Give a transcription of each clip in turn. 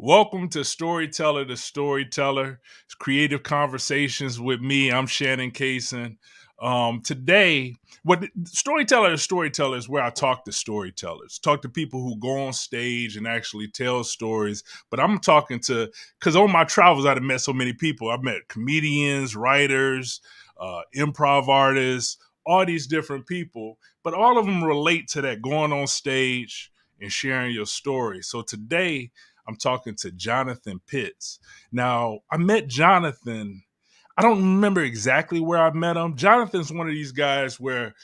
Welcome to Storyteller, the Storyteller. It's creative conversations with me. I'm Shannon Cason. Today, Storyteller, the Storyteller is where I talk to storytellers, talk to people who go on stage and actually tell stories. But I'm talking to, because on my travels, I've met so many people. I've met comedians, writers, improv artists, all these different people, but all of them relate to that going on stage and sharing your story. So today, I'm talking to Jonathan Pitts. Now, I met Jonathan. I don't remember exactly where I met him. Jonathan's one of these guys where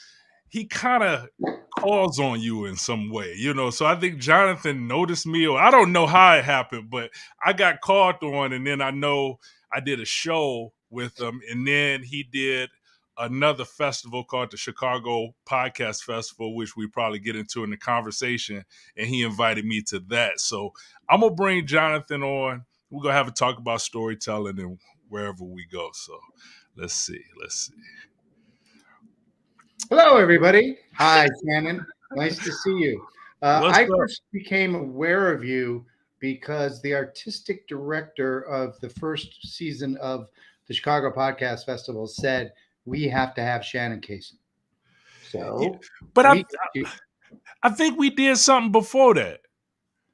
he kind of calls on you in some way, So I think Jonathan noticed me, or I don't know how it happened, but I got called on, and then I know I did a show with him, and then he did another festival called the Chicago Podcast Festival, which we probably get into in the conversation, and he invited me to that. So I'm gonna bring Jonathan on. We're gonna have a talk about storytelling and wherever we go. So let's see. Hello, everybody. Hi, Shannon. Nice to see you. What's I up? first became aware of you because the artistic director of the first season of the Chicago Podcast Festival said, we have to have Shannon Cason. Yeah, So but we, I think we did something before that.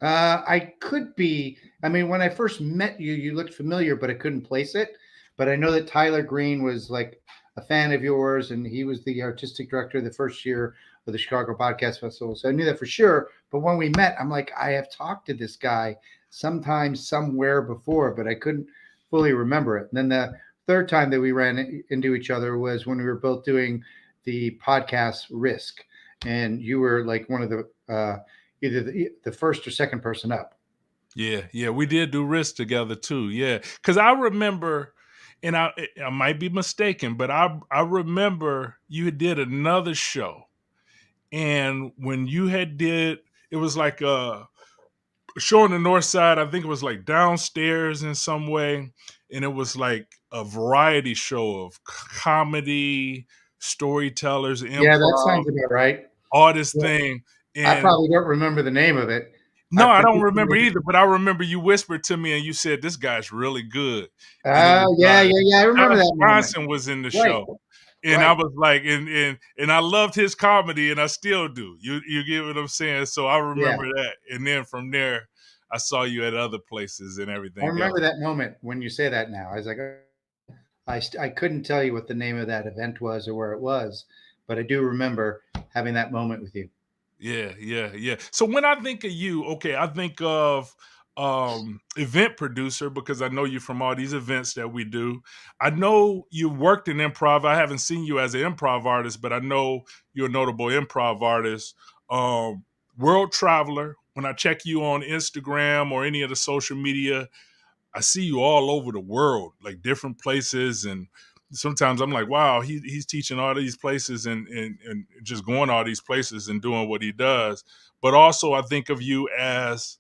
I could be, when I first met you, you looked familiar, but I couldn't place it. But I know that Tyler Green was like a fan of yours, and he was the artistic director the first year of the Chicago Podcast Festival. So I knew that for sure. But when we met, I'm like, I have talked to this guy sometime, somewhere before, but I couldn't fully remember it. And then the third time that we ran into each other was when we were both doing the podcast Risk. And you were like one of the, either the first or second person up. Yeah, we did do Risk together too. Yeah, because I remember, and I might be mistaken, but I remember you did another show, and when you had did, it was like a show on the north side. I think it was like downstairs in some way, and it was like a variety show of comedy, storytellers, Yeah, that improv, sounds about right. all this Yeah. thing, I and probably don't remember the name of it. no, I I don't remember particularly, either, but I remember you whispered to me and you said, "This guy's really good." And it was oh yeah. I remember Alex that moment. Bronson was in the Right, show. And I right. was like, and I loved his comedy and I still do. You get what I'm saying? So I Yeah, remember that. And then from there, I saw you at other places and I everything remember else. that moment when you say that. Now I was like, I couldn't tell you what the name of that event was or where it was, but I do remember having that moment with you. Yeah. So when I think of you, okay, I think of event producer because I know you from all these events that we do. I know you worked in improv. I haven't seen you as an improv artist, but I know you're a notable improv artist. World traveler. When I check you on Instagram or any of the social media, I see you all over the world, like different places, and sometimes I'm like, wow, he's teaching all these places and just going all these places and doing what he does. But also, I think of you as,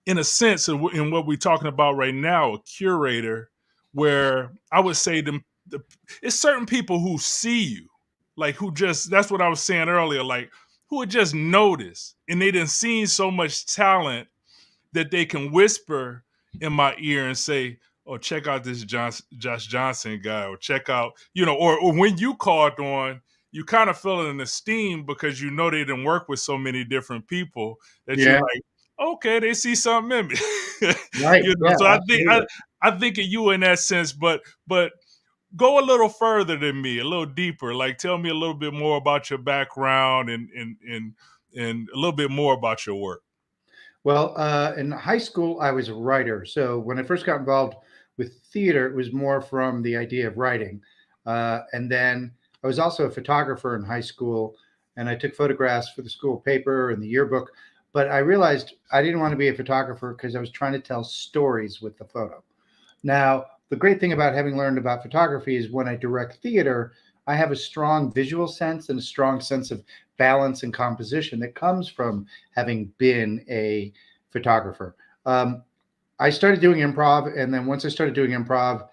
in a sense, in what we're talking about right now, a curator, where I would say it's certain people who see you, like who just, that's what I was saying earlier, like who would just notice and they didn't seen so much talent that they can whisper in my ear and say, "Oh, check out this Josh Johnson guy," or check out, or when you called on, you kind of feel an esteem because you know they didn't work with so many different people that you're Yeah, like, okay, they see something in me, right. Yeah, So absolutely. I think of you in that sense, but go a little further than me, a little deeper. Like, tell me a little bit more about your background and a little bit more about your work. Well, in high school, I was a writer. So when I first got involved with theater, it was more from the idea of writing. And then I was also a photographer in high school, and I took photographs for the school paper and the yearbook. But I realized I didn't want to be a photographer because I was trying to tell stories with the photo. Now, the great thing about having learned about photography is when I direct theater, I have a strong visual sense and a strong sense of balance and composition that comes from having been a photographer. Um, I started doing improv, and then once I started doing improv,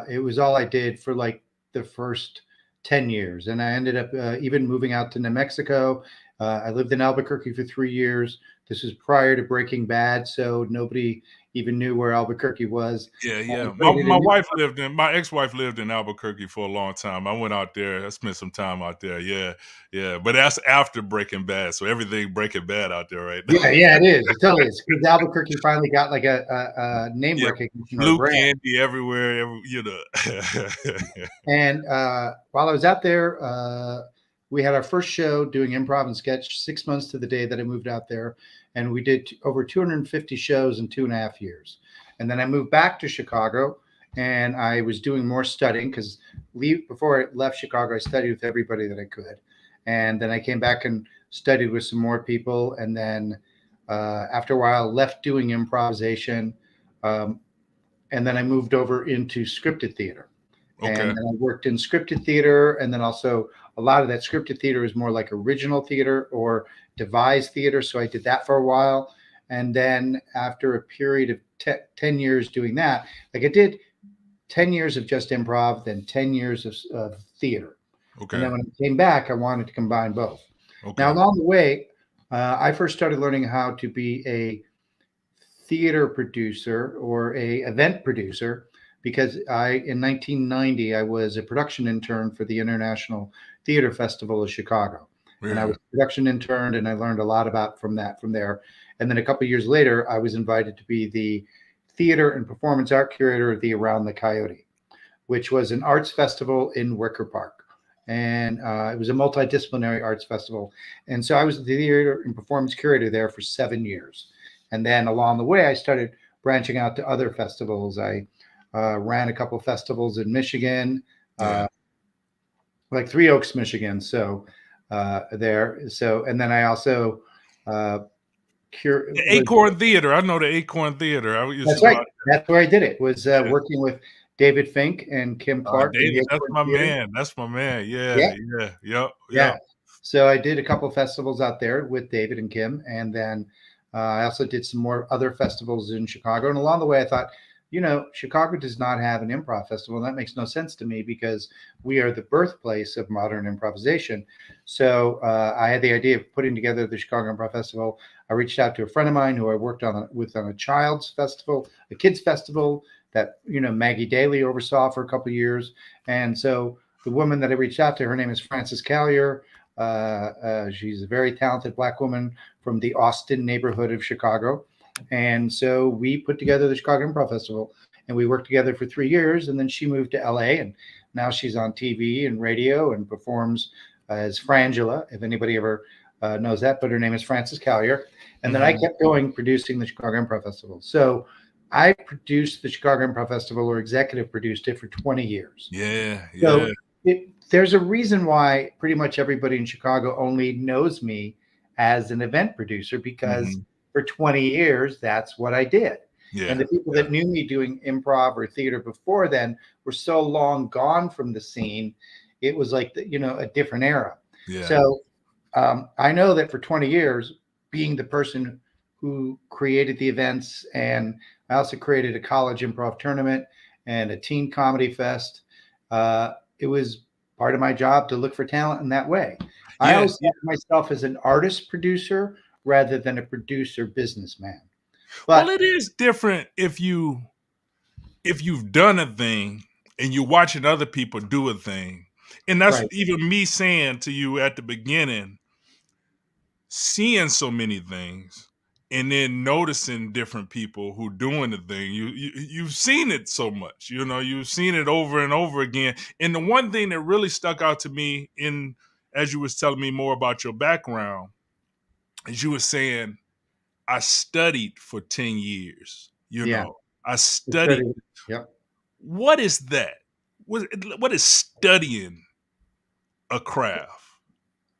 it was all I did for like the first 10 years. And I ended up even moving out to New Mexico. I lived in Albuquerque for 3 years, This was prior to Breaking Bad, so nobody even knew where Albuquerque was. Yeah, We yeah. created a new. My ex-wife lived in Albuquerque for a long time. I went out there. I spent some time out there. Yeah, yeah. But that's after Breaking Bad, so everything Breaking Bad out there right now. Yeah, yeah, it is. It totally is because Albuquerque finally got like a name Yeah, recognition or a blue brand. candy everywhere. And while I was out there, we had our first show doing improv and sketch 6 months to the day that I moved out there. And we did over 250 shows in 2.5 years. And then I moved back to Chicago and I was doing more studying because before I left Chicago, I studied with everybody that I could. And then I came back and studied with some more people. And then after a while, left doing improvisation. Um, and then I moved over into scripted theater. And Okay. then I worked in scripted theater, and then also a lot of that scripted theater is more like original theater or devised theater. So I did that for a while, and then after a period of 10 years doing that, like I did 10 years of just improv, then 10 years of theater, and Okay. then when I came back, I wanted to combine both. Now Okay. along the way, I first started learning how to be a theater producer or a event producer because in 1990 I was a production intern for the International Theater Festival of Chicago, and I Yeah. was a production intern and I learned a lot about from there. And then a couple of years later, I was invited to be the theater and performance art curator of the Around the Coyote, which was an arts festival in Wicker Park. And it was a multidisciplinary arts festival. And so I was the theater and performance curator there for 7 years. And then along the way, I started branching out to other festivals. I ran a couple of festivals in Michigan, Yeah. uh, like Three Oaks, Michigan. So there. So, and then I also uh, The was. Acorn Theater. I know the Acorn Theater. I used to That's go right. out That's where I did it. Was there. working with David Fink and Kim Clark in the David, that's Acorn my Theater. man. That's my man. Yeah, Yeah, yeah, yep, yeah. yep. So I did a couple of festivals out there with David and Kim, and then I also did some more other festivals in Chicago. And along the way, I thought, Chicago does not have an improv festival, and that makes no sense to me because we are the birthplace of modern improvisation. So I had the idea of putting together the Chicago Improv Festival. I reached out to a friend of mine who I worked on a child's festival, a kids festival that Maggie Daly oversaw for a couple of years, and so the woman that I reached out to, her name is Frances Callier. She's a very talented Black woman from the Austin neighborhood of Chicago. And so we put together the Chicago Improv Festival and we worked together for 3 years. And then she moved to LA and now she's on TV and radio and performs as Frangela, if anybody ever knows that. But her name is Frances Callier. And then I Mhm. kept going producing the Chicago Improv Festival. So I produced the Chicago Improv Festival or executive produced it for 20 years. Yeah, yeah. So there's a reason why pretty much everybody in Chicago only knows me as an event producer because Mhm. for 20 years, that's what I did. And Yeah, the people yeah, that knew me doing improv or theater before then were so long gone from the scene. It was like, a different era. yeah, So I know that for 20 years, being the person who created the events, and I also created a college improv tournament and a teen comedy fest. It was part of my job to look for talent in that way. I yeah, always yeah. thought of myself as an artist producer rather than a producer businessman. Well, But it is different if you've done a thing and you're watching other people do a thing. And that's right, even me saying to you at the beginning, seeing so many things and then noticing different people who doing the thing. You've seen it so much, you've seen it over and over again. And the one thing that really stuck out to me in as you was telling me more about your background is you were saying I studied for 10 years. yeah, I it's studied. very, yep. What is that? What is studying a craft?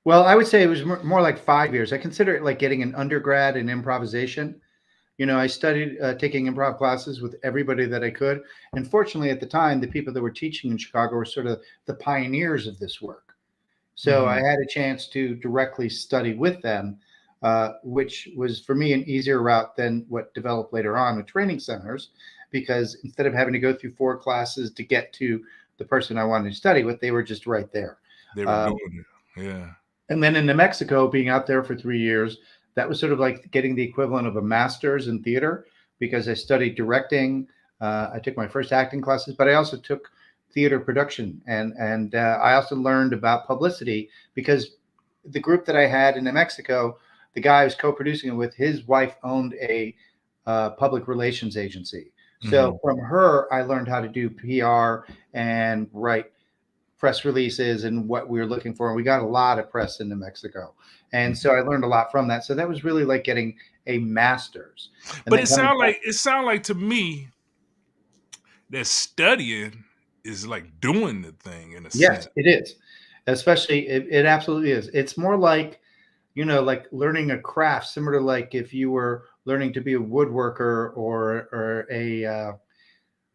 Well, I would say it was more like 5 years. I consider it like getting an undergrad in improvisation. I studied taking improv classes with everybody that I could. And fortunately, at the time, the people that were teaching in Chicago were sort of the pioneers of this work. So I Mhm. had a chance to directly study with them, which was for me an easier route than what developed later on with training centers, because instead of having to go through 4 classes to get to the person I wanted to study with, they were just right there. They were Um, doing it. Yeah. and then in New Mexico, being out there for 3 years, That was sort of like getting the equivalent of a master's in theater because I studied directing. I took my first acting classes, but I also took theater production, and I also learned about publicity because the group that I had in New Mexico, the guy I was co-producing it with, his wife owned a public relations agency. So Hmm. from her, I learned how to do PR and write press releases and what we were looking for. And we got a lot of press in New Mexico. And so I learned a lot from that. So that was really like getting a master's. And But then coming back, it sound like to me that studying is like doing the thing in a yes, sense. it is. Especially, it absolutely is. It's more like, like learning a craft, similar to like if you were learning to be a woodworker or a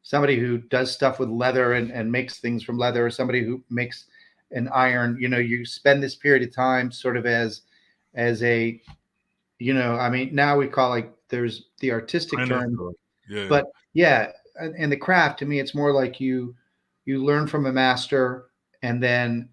somebody who does stuff with leather and makes things from leather, or somebody who makes an iron. You spend this period of time sort of as a, I mean, now we call, like, there's the artistic Apprentice term, or yeah. but yeah, and the craft, to me, it's more like you learn from a master, and then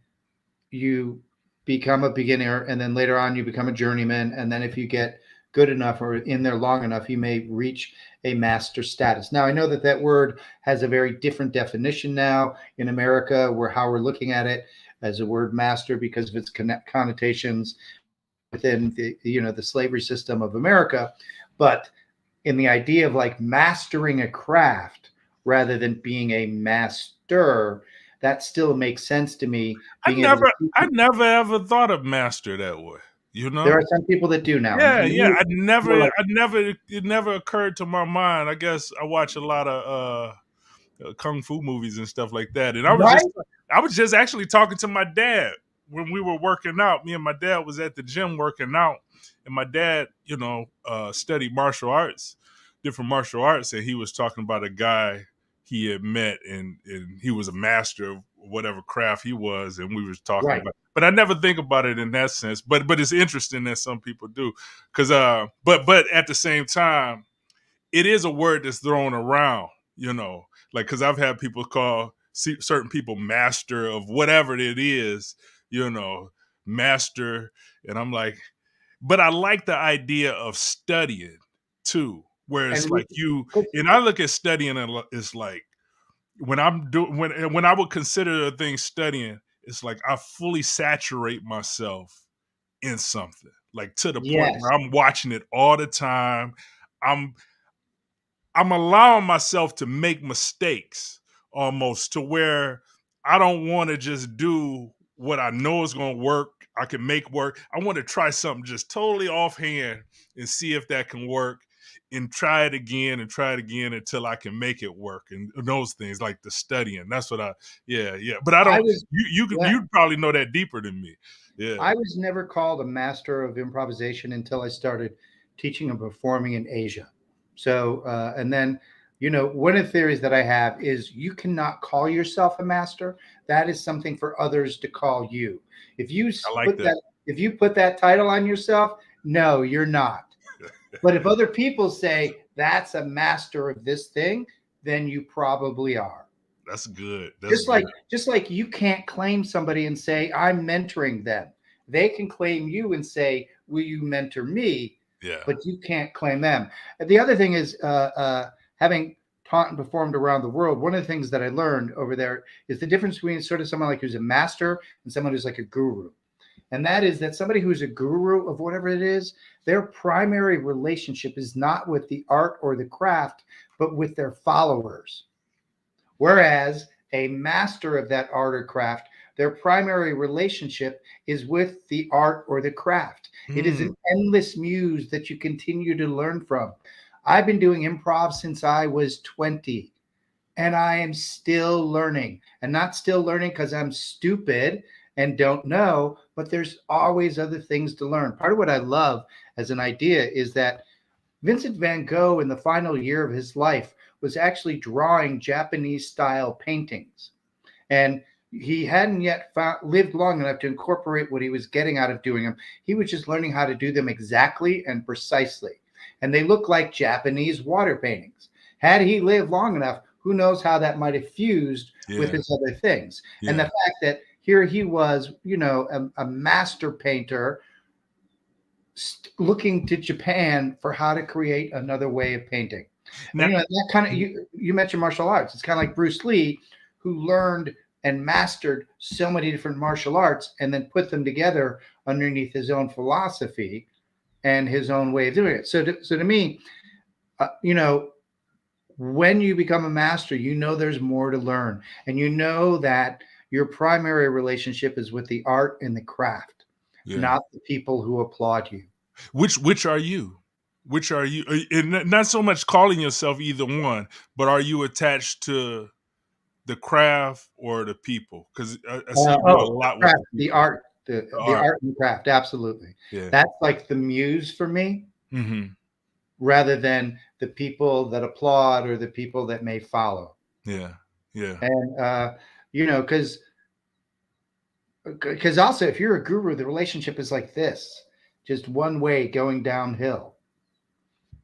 you become a beginner, and then later on you become a journeyman, and then if you get good enough or in there long enough, you may reach a master status. Now, I know that that word has a very different definition now in America, where how we're looking at it as a word master because of its connotations within the slavery system of America. But in the idea of like mastering a craft rather than being a master, that still makes sense to me. Being able to teach I it. never ever thought of master that way. You There know? are some people that do now, Yeah, and yeah. me, more like, I never it never occurred to my mind. I guess I watch a lot of kung fu movies and stuff like that. And right, I was just actually talking to my dad when we were working out. Me and my dad was at the gym working out, and my dad, studied martial arts, different martial arts, and he was talking about a guy he had met, and he was a master of whatever craft he was, and we was talking right. about. But I never think about it in that sense. But it's interesting that some people do, because but at the same time it is a word that's thrown around, like because I've had people call certain people master of whatever it is, you know, master, and I'm like, but I like the idea of studying too, where it's And we, like and I look at studying and it's like when I'm doing when I would consider a thing studying, it's like I fully saturate myself in something, like to the point yes, where I'm watching it all the time. I'm I'm allowing myself to make mistakes almost to where I don't want to just do what I know is going to work. I can make work. I want to try something just totally offhand and see if that can work and try it again until I can make it work and those things like the studying. That's what yeah. But I I don't, was, yeah, you probably know that deeper than me. Yeah. I was never called a master of improvisation until I started teaching and performing in Asia. So, and then, one of the theories that I have is you cannot call yourself a master. That is something for others to call you. If you I like put that. that, if you put that title on yourself, no, you're not. But if other people say that's a master of this thing, then you probably are. That's good. That's Just good. like just like you can't claim somebody and say I'm mentoring them. They can claim you and say, "Will you mentor me?" Yeah. But you can't claim them. And the other thing is, having taught and performed around the world, one of the things that I learned over there is the difference between sort of someone like who's a master and someone who's like a guru. And that is that somebody who's a guru of whatever it is, their primary relationship is not with the art or the craft, but with their followers. Whereas a master of that art or craft, their primary relationship is with the art or the craft. It is Hmm. an endless muse that you continue to learn from. I've been doing improv since I was 20, and I am still learning. And not still learning because I'm stupid and don't know, but there's always other things to learn. Part of what I love as an idea is that Vincent van Gogh, in the final year of his life, was actually drawing Japanese style paintings. And he hadn't yet lived long enough to incorporate what he was getting out of doing them. He was just learning how to do them exactly and precisely. And they look like Japanese water paintings. Had he lived long enough, who knows how that might have fused with Yeah. his other things. And the Yeah. fact that here he was, a master painter looking to Japan for how to create another way of painting. And Now, that kind of, you mentioned martial arts. It's kind of like Bruce Lee, who learned and mastered so many different martial arts and then put them together underneath his own philosophy and his own way of doing it. So to me, when you become a master, there's more to learn, and that your primary relationship is with the art and the craft, yeah. not the people who applaud you. Which are you? Which are you? And not so much calling yourself either one, but are you attached to the craft or the people? Because I see you do a The lot with craft, the the people, art, the the art. art and craft, absolutely. Yeah. That's like the muse for me, Hmm. rather than the people that applaud or the people that may follow. Yeah. Yeah. And because also, if you're a guru, the relationship is like this, just one way going downhill.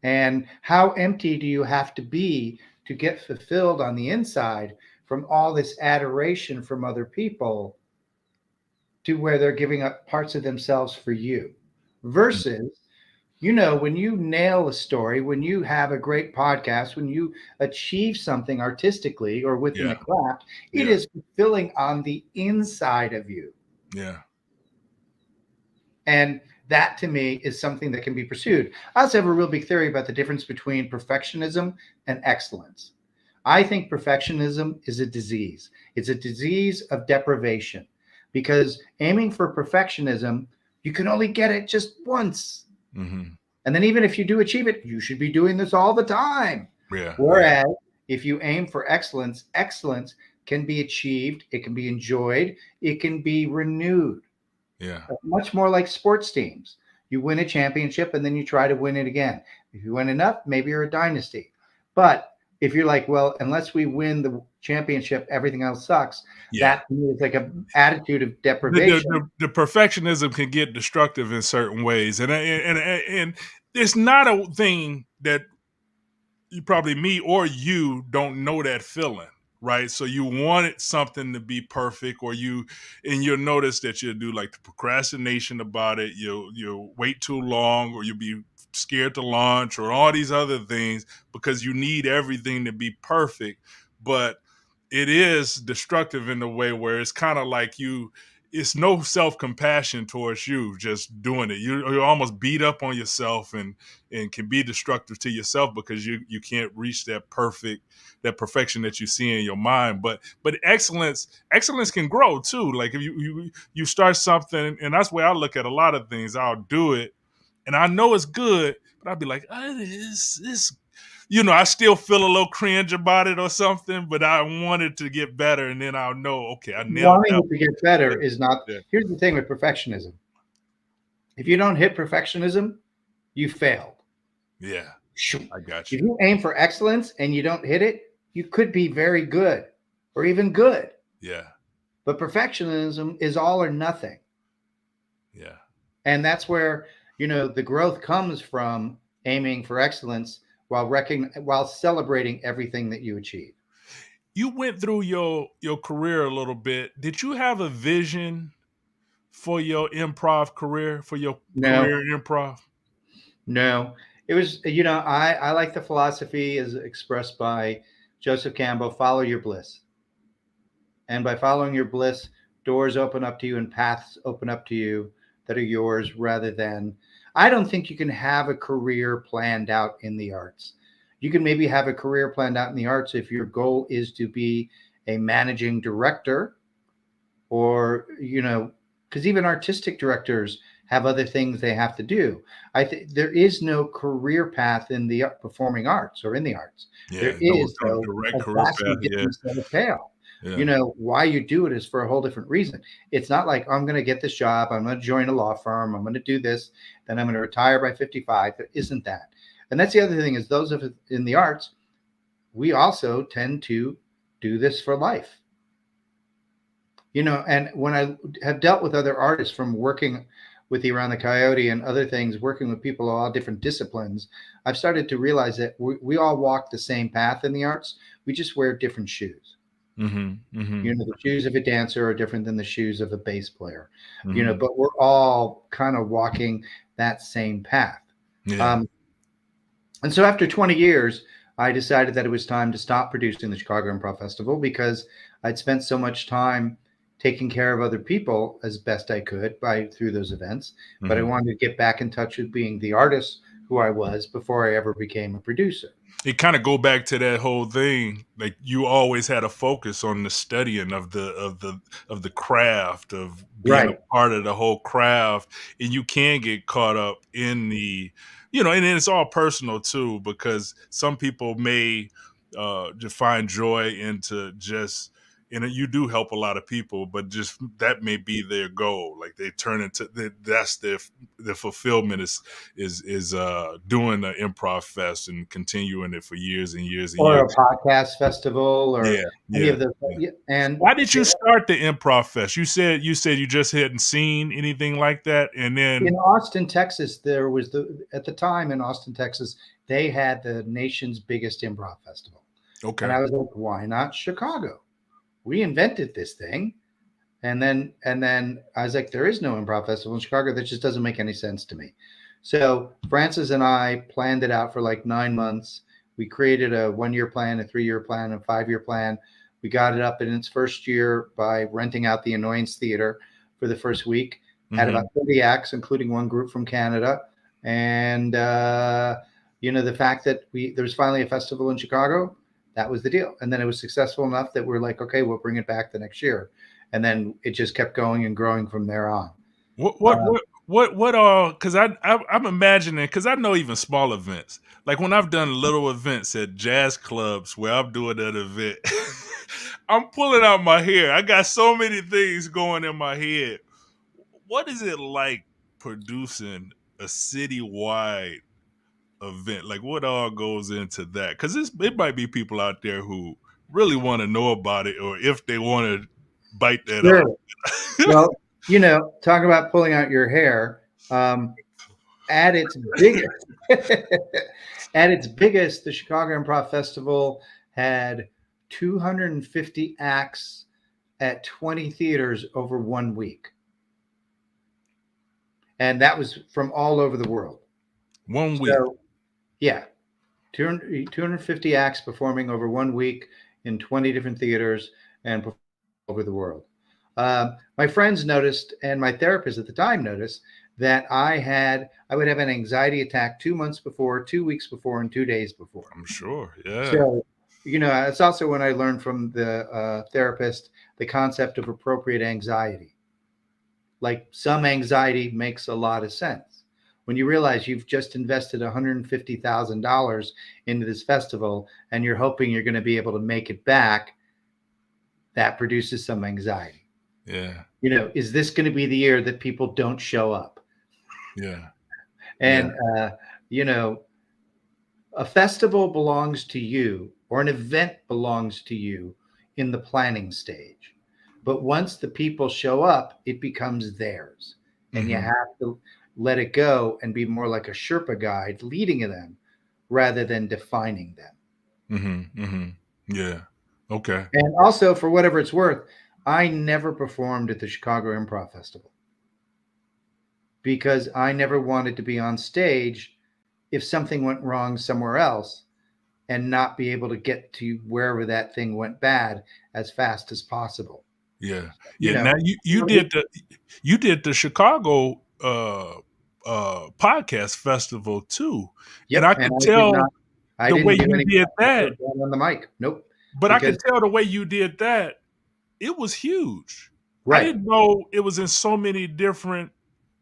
And how empty do you have to be to get fulfilled on the inside from all this adoration from other people, to where they're giving up parts of themselves for you? Versus, when you nail a story, when you have a great podcast, when you achieve something artistically or within the Yeah. craft, it Yeah. is fulfilling on the inside of you. Yeah. And that to me is something that can be pursued. I also have a real big theory about the difference between perfectionism and excellence. I think perfectionism is a disease. It's a disease of deprivation, because aiming for perfectionism, you can only get it just once. Hmm. And then even if you do achieve it, you should be doing this all the time. Yeah. Yeah. Whereas if you aim for excellence, excellence can be achieved, it can be enjoyed, it can be renewed. Yeah. Much more like sports teams. You win a championship and then you try to win it again. If you win enough, maybe you're a dynasty. But if you're like, well, unless we win the championship, everything else sucks, Yeah. that to me is like an attitude of The, deprivation. perfectionism can get destructive in certain ways, and it's not a thing that you probably me or you don't know that feeling, right? So you wanted something to be perfect, or you'll notice that you'll do like the procrastination about it. You'll wait too long, or you'll be scared to launch, or all these other things, because you need everything to be perfect. But it is destructive in the way where it's kind of like it's no self-compassion towards you just doing it. You almost beat up on yourself, and can be destructive to yourself, because you can't reach that perfection that you see in your mind. But excellence can grow too. Like if you start something, and that's where I look at a lot of things. I'll do it and I know it's good, but I'll be like, this I still feel a little cringe about it or something, but I want it to get better, and then I'll know, okay, I nailed Wanting that it to get better one. is not. Yeah, Here's the thing with perfectionism: if you don't hit perfectionism, you failed. yeah, I got If you. you aim for excellence and you don't hit it, you could be very good or even good. Yeah, But perfectionism is all or nothing. yeah. And that's where, the growth comes from aiming for excellence while celebrating everything that you achieve. You went through your career a little bit. Did you have a vision for your improv career, for your No, career in improv? no. It was, I like the philosophy as expressed by Joseph Campbell: follow your bliss. And by following your bliss, doors open up to you and paths open up to you that are yours, rather than, I don't think you can have a career planned out in the arts. You can maybe have a career planned out in the arts if your goal is to be a managing director, or, because even artistic directors have other things they have to do. I think there is no career path in the performing arts or in the arts. There Yeah, no, is, though, direct a career vastly path. Yeah, different set of payoff. yeah, Why you do it is for a whole different reason. It's not like, I'm going to get this job, I'm going to join a law firm, I'm going to do this, then I'm going to retire by 55. There isn't that. And that's the other thing, is those of us in the arts, we also tend to do this for life. And when I have dealt with other artists, from working with the Around the Coyote and other things, working with people of all different disciplines, I've started to realize that we all walk the same path in the arts. We just wear different shoes. mm-hmm, mm-hmm, The shoes of a dancer are different than the shoes of a bass player. mm-hmm. But we're all kind of walking that same path. Yeah. Um, and so after 20 years, I decided that it was time to stop producing the Chicago Improv Festival because I'd spent so much time taking care of other people as best I could by through those events. But I Hmm. wanted to get back in touch with being the artist who I was before I ever became a producer. It kind of go back to that whole thing. Like you always had a focus on the studying of the craft, of being Right. a part of the whole craft, and you can get caught up in and then it's all personal too, because some people may just find joy into just. And you do help a lot of people, but just that may be their goal. Like they turn into that's their fulfillment is doing the Improv Fest and continuing it for years and years and Or years. a podcast festival Yeah, or any yeah, of those. yeah. Yeah, and Why did you start the Improv Fest? You said you just hadn't seen anything like that, and in then Austin, Texas, there was at the time in Austin, Texas, they had the nation's biggest improv festival. And okay, I was like, why not Chicago? We invented this thing. And then I was like, there is no improv festival in Chicago. That just doesn't make any sense to me. So Francis and I planned it out for like 9 months. We created a 1 year plan, a 3 year plan, a 5 year plan. We got it up in its first year by renting out the Annoyance Theater for the first week. Had about hmm 30 acts, including one group from Canada. And the fact that there was finally a festival in Chicago, that was the deal. And then it was successful enough that we're like, okay, we'll bring it back the next year. And then it just kept going and growing from there on. what Uh, what what what all? Because I'm imagining, because I know even small events, like when I've done little events at jazz clubs where I'm doing that event, I'm pulling out my hair. I got so many things going in my head. What is it like producing a citywide event? Like what all goes into that? Because it might be people out there who really want to know about it, or if they want to bite that sure. off. Well, talk about pulling out your hair. At its biggest, the Chicago Improv Festival had 250 acts at 20 theaters over 1 week. And that was from all over the world. 1 week. So, yeah, 250 acts performing over 1 week in 20 different theaters and over the world. My friends noticed, and my therapist at the time noticed, that I would have an anxiety attack 2 months before, 2 weeks before, and 2 days before. I'm sure. Yeah. So, it's also when I learned from the therapist the concept of appropriate anxiety. Like some anxiety makes a lot of sense. When you realize you've just invested $150,000 into this festival and you're hoping you're going to be able to make it back, that produces some anxiety. Yeah. Is this going to be the year that people don't show up? Yeah. Yeah. And, a festival belongs to you, or an event belongs to you in the planning stage. But once the people show up, it becomes theirs. And you hmm have to let it go and be more like a Sherpa guide leading them rather than defining them. Yeah. Okay. And also, for whatever it's worth, I never performed at the Chicago Improv Festival because I never wanted to be on stage if something went wrong somewhere else and not be able to get to wherever that thing went bad as fast as possible. Yeah. You Yeah. know, Now you did the Chicago podcast festival too. And yep. I And could tell I the way didn't do you any did that, on the mic. Nope. but I could Because, tell the way you did that, it was huge. I right. didn't know it was in so many different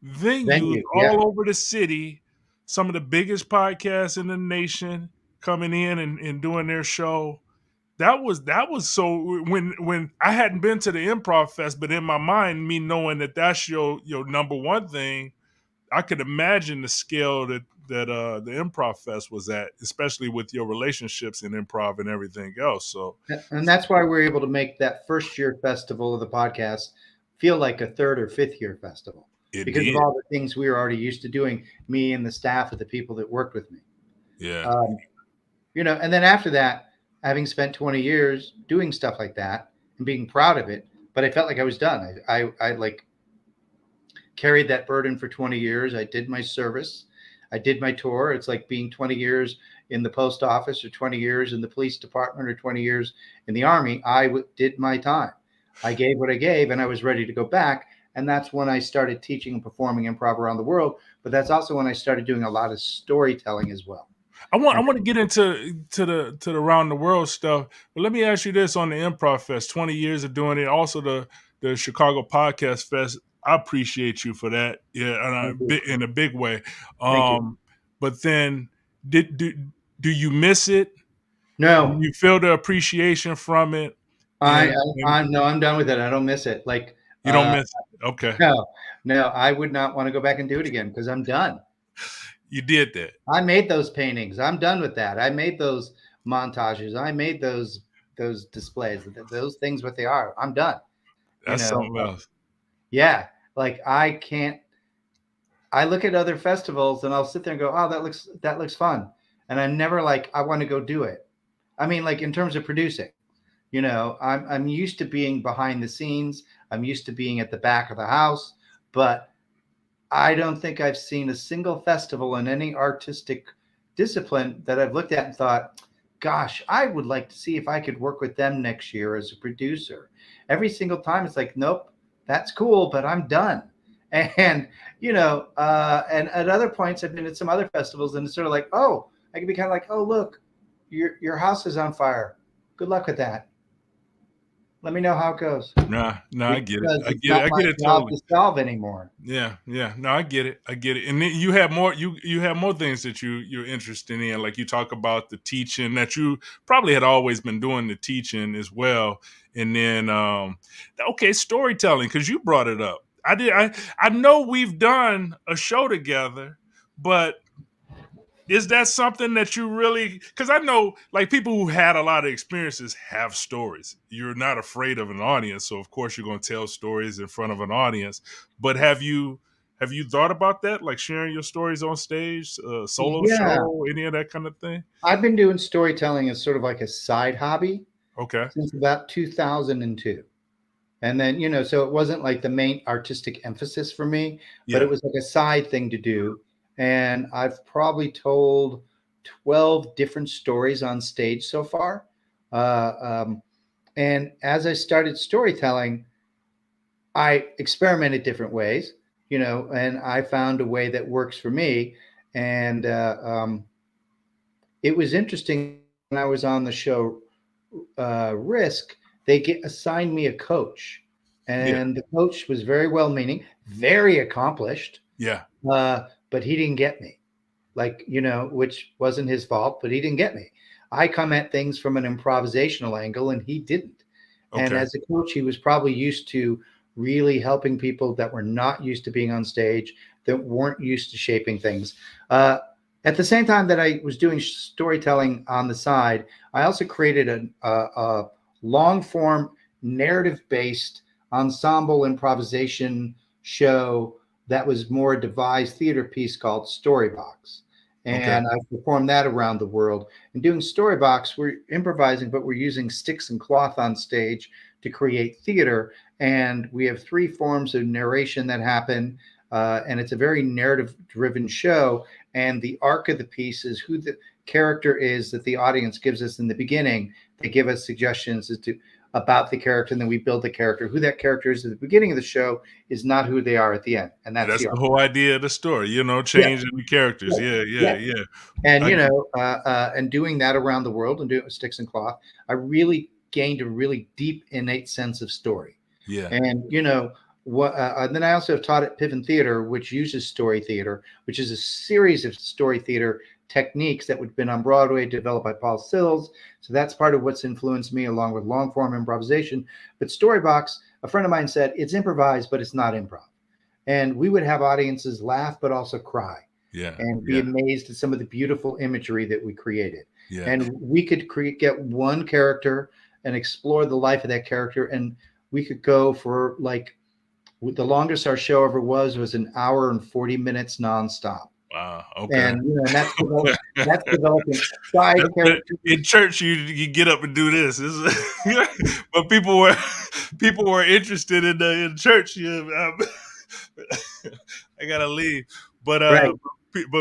venues Venue. Yeah. all over the city. Some of the biggest podcasts in the nation coming in and doing their show. That was so when I hadn't been to the Improv Fest, but in my mind, me knowing that that's your number one thing, I could imagine the scale that the Improv Fest was at, especially with your relationships in improv and everything else. So And that's why we're able to make that first year festival of the podcast feel like a third or fifth year festival it because of did. all the things we were already used to doing, me and the staff of the people that worked with me. Yeah. Um, and then after that, having spent 20 years doing stuff like that and being proud of it, but I felt like I was done. I like carried that burden for 20 years. I did my service. I did my tour. It's like being 20 years in the post office or 20 years in the police department or 20 years in the army. Did my time. I gave what I gave and I was ready to go back. And that's when I started teaching and performing improv around the world. But that's also when I started doing a lot of storytelling as well. I want to get into the around the world stuff, but let me ask you this: on the Improv Fest, 20 years of doing it, also the Chicago Podcast Fest. I appreciate you for that, yeah, Thank you. in a big way. Thank you. But then, did do you miss it? Do No, you feel the appreciation from it? And I'm done with it. I don't miss it. Like, you don't miss it? Okay, no, no, I would not want to go back and do it again because I'm done. you did that. I made those paintings. I'm done with that. I made those montages. I made those displays. Those things, what they are. I'm done. You That's know, something else. yeah. Like I can't. I look at other festivals and I'll sit there and go, "Oh, that looks fun," and I'm never like, "I want to go do it." I mean, like in terms of producing, I'm used to being behind the scenes. I'm used to being at the back of the house, but I don't think I've seen a single festival in any artistic discipline that I've looked at and thought, gosh, I would like to see if I could work with them next year as a producer. Every single time it's like, nope, that's cool, but I'm done. And, and at other points, I've been at some other festivals and it's sort of like, oh, I can be kind of like, oh, look, your house is on fire. Good luck with that. Let me know how it goes. Nah, I get it. Because I it's get it. not I my get it job totally. to solve anymore. Yeah. No, I get it. And then you have more. You have more things that you're interested in. Like you talk about the teaching that you probably had always been doing the teaching as well. And then, okay, storytelling because you brought it up. I know we've done a show together, but is that something that you really, because I know like people who had a lot of experiences have stories. You're not afraid of an audience, so of course you're going to tell stories in front of an audience. But have you thought about that, like sharing your stories on stage, solo Yeah. show, any of that kind of thing? I've been doing storytelling as sort of like a side hobby Okay. since about 2002. And then, so it wasn't like the main artistic emphasis for me, but it Yeah. was like a side thing to do. And I've probably told 12 different stories on stage so far. Uh, um, and as I started storytelling, I experimented different ways, and I found a way that works for me. And it was interesting when I was on the show Risk, assigned me a coach, Yeah. and the coach was very well meaning, very accomplished, Yeah. but he didn't get me. Like, which wasn't his fault, but he didn't get me. I come at things from an improvisational angle, and he didn't. And Okay. as a coach, he was probably used to really helping people that were not used to being on stage, that weren't used to shaping things. At the same time that I was doing storytelling on the side, I also created a long form narrative based ensemble improvisation show that was more a devised theater piece called Storybox. Okay. And I've performed that around the world. And doing Storybox, we're improvising, but we're using sticks and cloth on stage to create theater. And we have three forms of narration that happen. And it's a very narrative driven show. And the arc of the piece is who the character is that the audience gives us in the beginning. They give us suggestions about the character, and then we build the character. Who that character is at the beginning of the show is not who they are at the end, and that's That's the the arc. whole idea of the story, Yeah, changing the characters. yeah, Yeah. yeah. And I get. and doing that around the world and doing it with sticks and cloth, I really gained a really deep, innate sense of story. Yeah. And and then I also have taught at Piven Theater, which uses story theater, which is a series of story theater techniques that would have been on Broadway, developed by Paul Sills. So that's part of what's influenced me, along with long form improvisation. But Storybox, a friend of mine said, it's improvised, but it's not improv. And we would have audiences laugh, but also cry Yeah. and be Yeah. amazed at some of the beautiful imagery that we created. Yeah. And we could get one character and explore the life of that character. And we could go for like, the longest our show ever was an hour and 40 minutes nonstop. Wow. Okay. And and that's developing side characters. In church, you get up and do this. But people were interested in church. I gotta leave. But Right.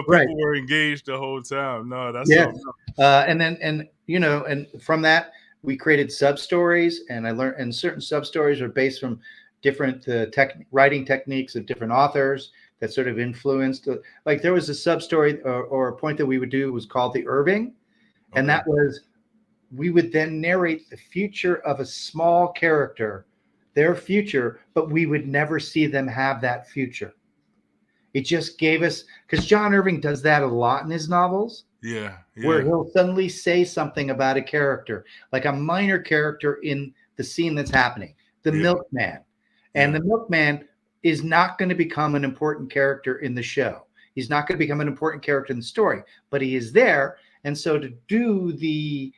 Right. people were engaged the whole time. No, that's Yes. so. And and from that we created sub stories, and I learned, and certain sub stories are based from different writing techniques of different authors that sort of influenced. Like there was a sub story, or a point that we would do was called the Irving, and Okay. that was, we would then narrate the future of a small character, their future, but we would never see them have that future. It just gave us, because John Irving does that a lot in his novels, Yeah. where Yeah. he'll suddenly say something about a character, like a minor character in the scene that's happening, the Yeah. milkman. And Yeah. the milkman is not going to become an important character in the show. He's not going to become an important character in the story, but he is there. And so to do the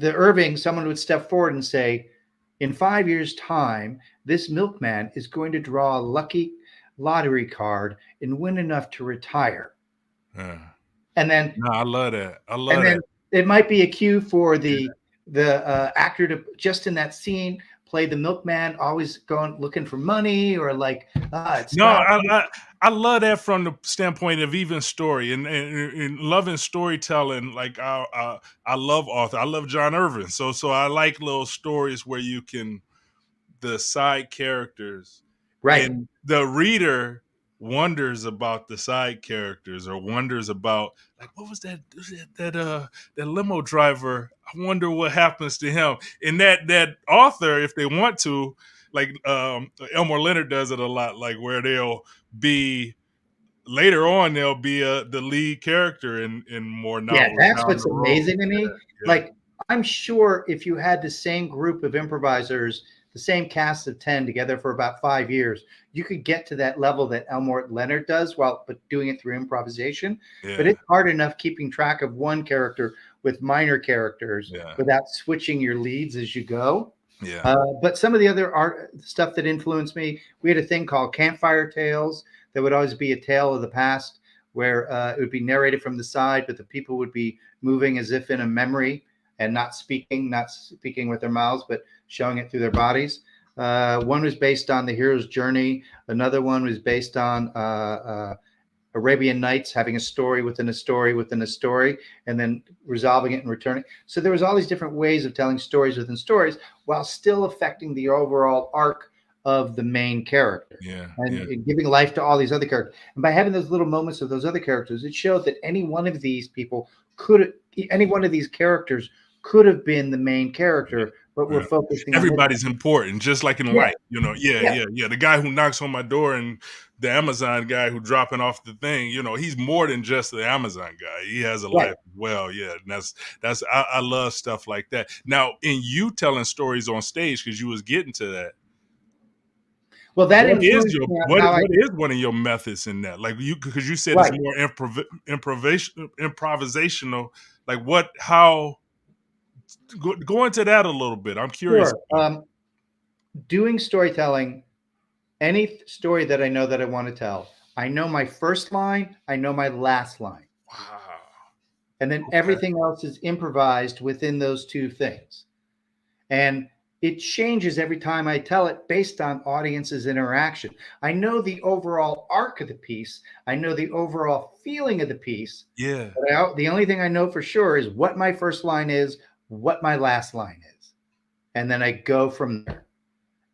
Irving, someone would step forward and say, in 5 years' time, this milkman is going to draw a lucky lottery card and win enough to retire. Yeah. And then No, I love that. I and love that. then it might be a cue for Yeah. the actor to just in that scene play the milkman, always going looking for money, or like it's No, not. I love that from the standpoint of even story and loving storytelling. Like I love author. I love John Irving. So I like little stories where you can the side characters Right. and the reader wonders about the side characters or wonders about like what was that limo driver. I wonder what happens to him. And that author, if they want to, like Elmore Leonard does it a lot, like where they'll be later on they'll be the lead character in more Yeah, novels that's down what's the road. amazing to me. Yeah, Like, I'm sure if you had the same group of improvisers, the same cast of 10 together for about 5 years, you could get to that level that Elmore Leonard does, while but doing it through improvisation. But yeah, it's hard enough keeping track of one character with minor characters yeah, without switching your leads as you go. yeah, But some of the other art stuff that influenced me, we had a thing called Campfire Tales. That would always be a tale of the past, where it would be narrated from the side, but the people would be moving as if in a memory and not speaking with their mouths, but showing it through their bodies. One was based on the hero's journey. Another one was based on Arabian Nights, having a story within a story within a story, and then resolving it and returning. So there was all these different ways of telling stories within stories while still affecting the overall arc of the main character, yeah, yeah. and giving life to all these other characters. And by having those little moments of those other characters, it showed that any one of these people any one of these characters could have been the main character, but we're Yeah. focusing on this. Everybody's important, just like in Yeah, life, you know. Yeah, yeah, yeah, yeah. The guy who knocks on my door and the Amazon guy who dropping off the thing, you know, he's more than just the Amazon guy. He has a right. life as well. Yeah, and that's I love stuff like that. Now, in you telling stories on stage, because you was getting to that, Well, that influenced me on how I what is one of your methods in that? Like you because you said it's right. more improvisational. Like what? How? Go into that a little bit. I'm curious Sure. about it. Doing storytelling, any story that I know that I want to tell, I know my first line, I know my last line, Wow. and then Okay. everything else is improvised within those two things. And it changes every time I tell it based on audience's interaction. I know the overall arc of the piece, I know the overall feeling of the piece, Yeah. but the only thing I know for sure is what my first line is, what my last line is, and then I go from there.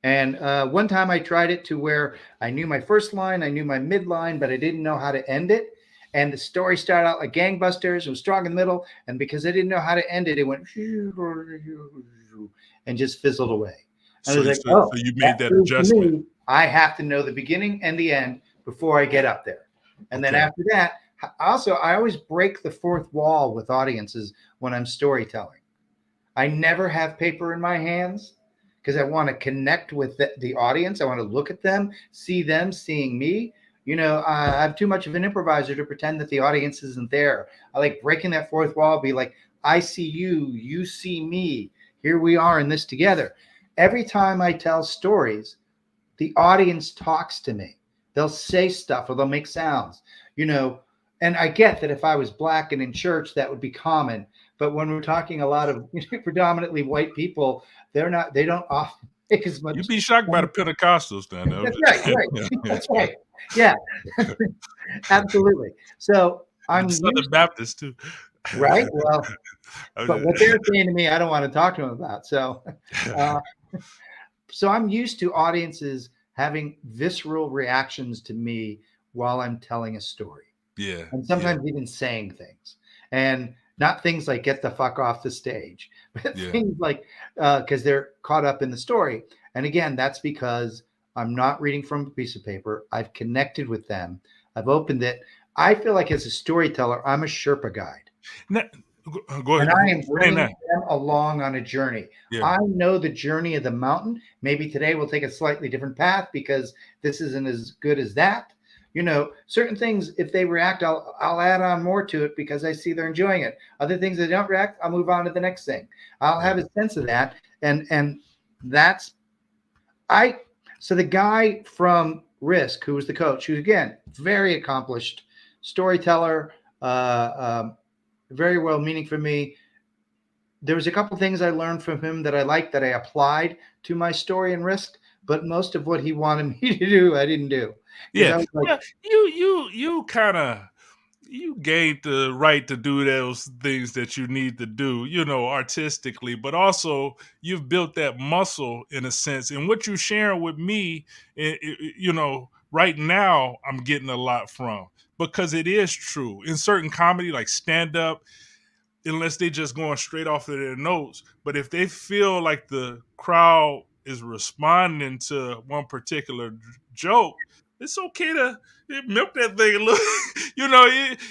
And one time I tried it to where I knew my first line, I knew my midline, but I didn't know how to end it. And the story started out like gangbusters. It was strong in the middle. And because I didn't know how to end it, it went and just fizzled away. And I So was you like, so, oh, so you that made that proves to adjustment. me I have to know the beginning and the end before I get up there. And then Okay. after that, also, I always break the fourth wall with audiences when I'm storytelling. I never have paper in my hands because I want to connect with the audience. I want to look at them, see them seeing me. I'm too much of an improviser to pretend that the audience isn't there. I like breaking that fourth wall, be like, I see you, you see me. Here we are in this together. Every time I tell stories, the audience talks to me. They'll say stuff or they'll make sounds, you know. And I get that if I was black and in church, that would be common. But when we're talking a lot of predominantly white people, they don't often as much. You'd be shocked by the Pentecostals then. That's right, right. That's right. Yeah, absolutely. So The I'm Southern used Baptists too. right. Well, I'm but what just- they're saying to me, I don't want to talk to them about. So, uh, so I'm used to audiences having visceral reactions to me while I'm telling a story, yeah, and yeah, sometimes even saying things, and not things like "get the fuck off the stage," but yeah, things like because they're caught up in the story. And again, that's because I'm not reading from a piece of paper. I've connected with them. I've opened it. I feel like as a storyteller, I'm a Sherpa guide. Now, go And ahead. I am Explain bringing that. them along on a journey. Yeah, I know the journey of the mountain. Maybe today we'll take a slightly different path because this isn't as good as that. You know, certain things, if they react, I'll add on more to it because I see they're enjoying it. Other things that don't react, I'll move on to the next thing. I'll yeah, have a sense of that. And that's I so the guy from Risk, who was the coach, who again, very accomplished storyteller, very well meaning for me. There was a couple things I learned from him that I liked that I applied to my story and Risk, but most of what he wanted me to do, I didn't do because yeah. I was like, Well, you kind of you gained the right to do those things that you need to do, artistically, but also you've built that muscle in a sense. And what you're sharing with me, right now, I'm getting a lot from because it is true in certain comedy, like stand up, unless they just going straight off of their notes. But if they feel like the crowd is responding to one particular joke, it's okay to milk that thing a little.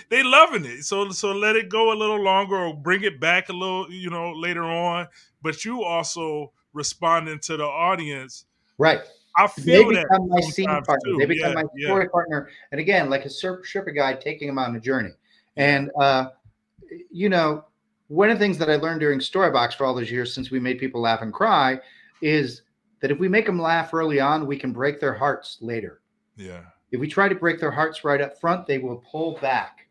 They loving it. So let it go a little longer or bring it back a little, later on. But you also responding to the audience. right. I They feel that become my scene sometimes partner. too. They become Yeah, my yeah, story partner. And again, like a Sherpa guide taking them on a journey. yeah, And you know, one of the things that I learned during Storybox for all those years since we made people laugh and cry is that if we make them laugh early on, we can break their hearts later. yeah. If we try to break their hearts right up front, they will pull back.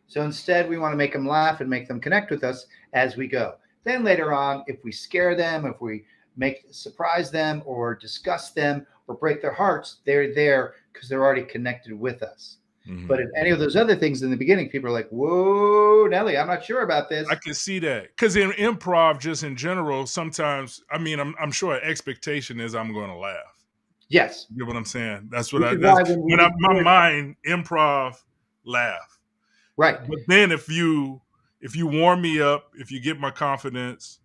So instead, we want to make them laugh and make them connect with us as we go. Then later on, if we scare them, if we surprise them or disgust them or break their hearts, they're there because they're already connected with us. But Mhm. if any of those other things in the beginning, people are like, "Whoa, Nelly, I'm not sure about I this." can see that because in improv, just in general, sometimes I mean, I'm sure an expectation is I'm going to laugh. Yes, You know what I'm saying? That's what which I. is That's why when we when did my mind improv laugh. right, But then if you warm me up, if you get my confidence,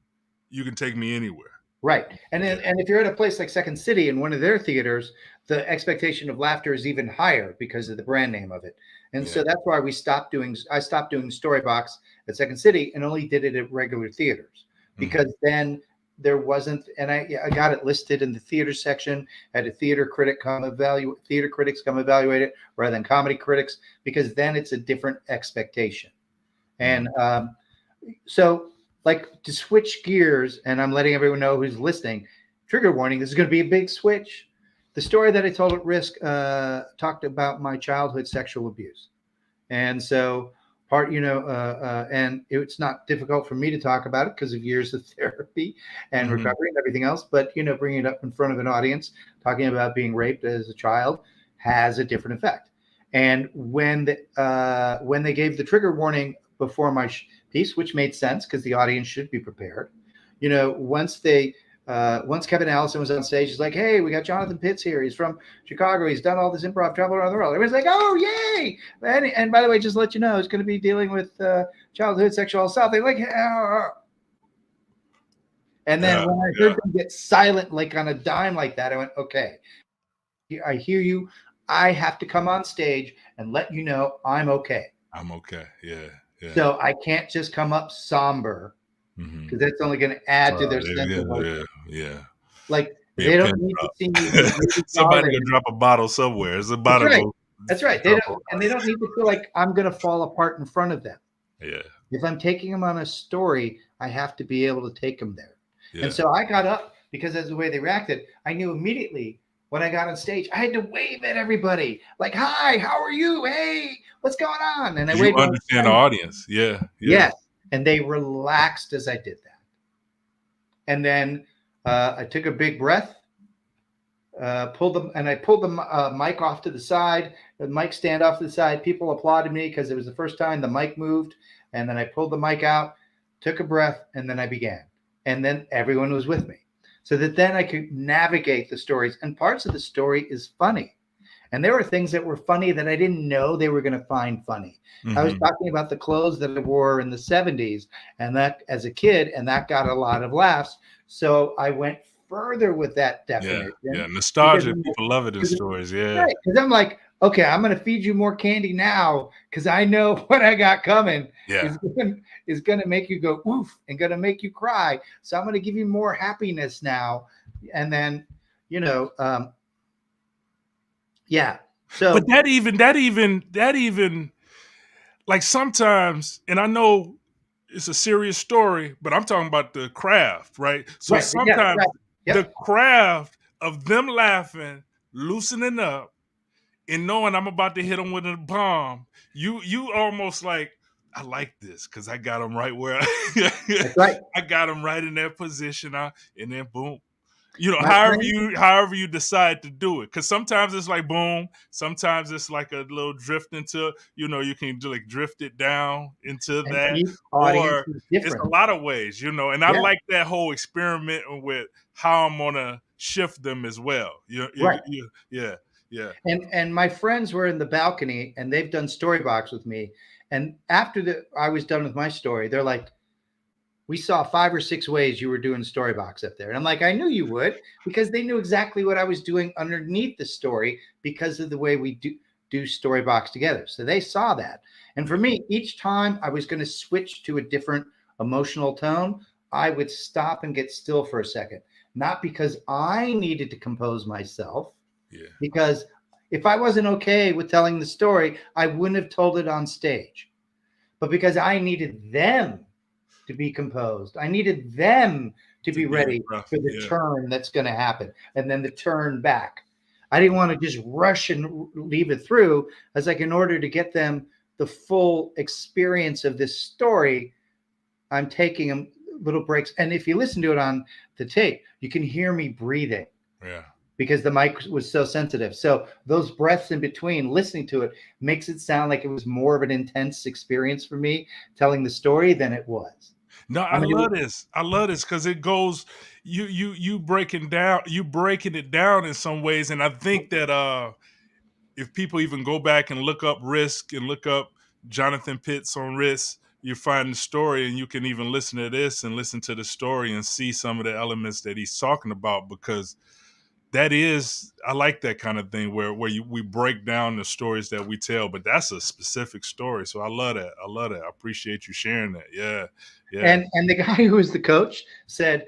you can take me anywhere. right, Yeah, and if you're at a place like Second City in one of their theaters, the expectation of laughter is even higher because of the brand name of it, and yeah, so that's why I stopped doing Storybox at Second City and only did it at regular theaters mhm, because then there wasn't, and I got it listed in the theater section. Had a theater critics come evaluate it rather than comedy critics because then it's a different expectation. And mhm. so, like to switch gears, and I'm letting everyone know who's listening. Trigger warning: this is going to be a big switch. The story that I told at Risk talked about my childhood sexual abuse, and so and it's not difficult for me to talk about it because of years of therapy and Mhm. recovery and everything else. But bringing it up in front of an audience, talking about being raped as a child, has a different effect. And when they gave the trigger warning before my piece, which made sense because the audience should be prepared, once Kevin Allison was on stage, he's like, "Hey, we got Jonathan Pitts here. He's from Chicago. He's done all this improv travel around the world." Everyone's like, "Oh, yay!" And by the way, just to let you know, he's going to be dealing with childhood sexual assault. They're like, and then Yeah, when I yeah. heard them get silent, like on a dime like that, I went, "Okay, I hear you. I have to come on stage and let you know I'm okay. I'm okay. Yeah, yeah. So I can't just come up somber Mhm. because that's only going to add to their sense Yeah, of like, yeah, yeah. Be a they don't pin need to drop. see me be really Somebody gonna darling. drop a bottle somewhere. It's a That's bottle right. go That's right. drop on. They don't need to feel like I'm going to fall apart in front of them. Yeah, If I'm taking them on a story, I have to be able to take them there. And yeah. so I got up because that's the way they reacted. I knew immediately when I got on stage, I had to wave at everybody like, "Hi, how are you? Hey, what's going on?" And I 'Cause you waved. understand the audience. Yeah, yeah. Yes, and they relaxed as I did that. And then I took a big breath I pulled the mic off to the side, the mic stand off to the side. People applauded me because it was the first time the mic moved. And then I pulled the mic out, took a breath, and then I began. And then everyone was with me, so that then I could navigate the stories. And parts of the story is funny. And there were things that were funny that I didn't know they were going to find funny. I was Mm-hmm. talking about the clothes that I wore in the 70s and that as a kid, and that got a lot of laughs. So I went further with that Yeah, definition yeah. because Nostalgia. People love it in stories. Yeah, right, because I'm like, okay, I'm going to feed you more candy now because I know what I got coming yeah. is going, is going to make you go oof and going to make you cry. So I'm going to give you more happiness now. And then, you know, yeah. But So that even like sometimes, and I know it's a serious story, but I'm talking about the craft, right? So right, yeah, sometimes right, the yep, craft of them laughing, loosening up, and knowing I'm about to hit them with a bomb, you almost like, I like this because I got them right where that's right. I got them right in that position, and then boom. My However friend, you decide to do it, because sometimes it's like boom, sometimes it's like a little drift into, you can do like drift it down into and that, each audience or is it's a different. lot of ways, and I Yeah, like that whole experiment with how I'm gonna shift them as well. right. Yeah, yeah, And my friends were in the balcony and they've done storybox with me. And after I was done with my story, they're like, we saw 5 or 6 ways you were doing storybox up there. And I'm like, I knew you would, because they knew exactly what I was doing underneath the story because of the way we do storybox together. So they saw that. And for yeah, me, each time I was going to switch to a different emotional tone, I would stop and get still for a second. Not because I needed to compose myself, yeah. because if I wasn't okay with telling the story, I wouldn't have told it on stage. But because I needed them to be composed, I needed them to To be be ready rough, for the yeah. turn that's going to happen and then the turn back. I didn't want to just rush and leave it through. I was like, in order to get them the full experience of this story, I'm taking them little breaks. And if you listen to it on the tape, you can hear me breathing Yeah. because the mic was so sensitive. So those breaths in between, listening to it, makes it sound like it was more of an intense experience for me telling the story than it was. No, I I mean, love this. I love this because it goes, you breaking it down in some ways. And I think that if people even go back and look up Risk and look up Jonathan Pitts on Risk, you find the story, and you can even listen to this and listen to the story and see some of the elements that he's talking about, because I like that kind of thing where we break down the stories that we tell, but that's a specific story. So I love that. I love that. I appreciate you sharing that. Yeah. Yeah. and the guy who was the coach said,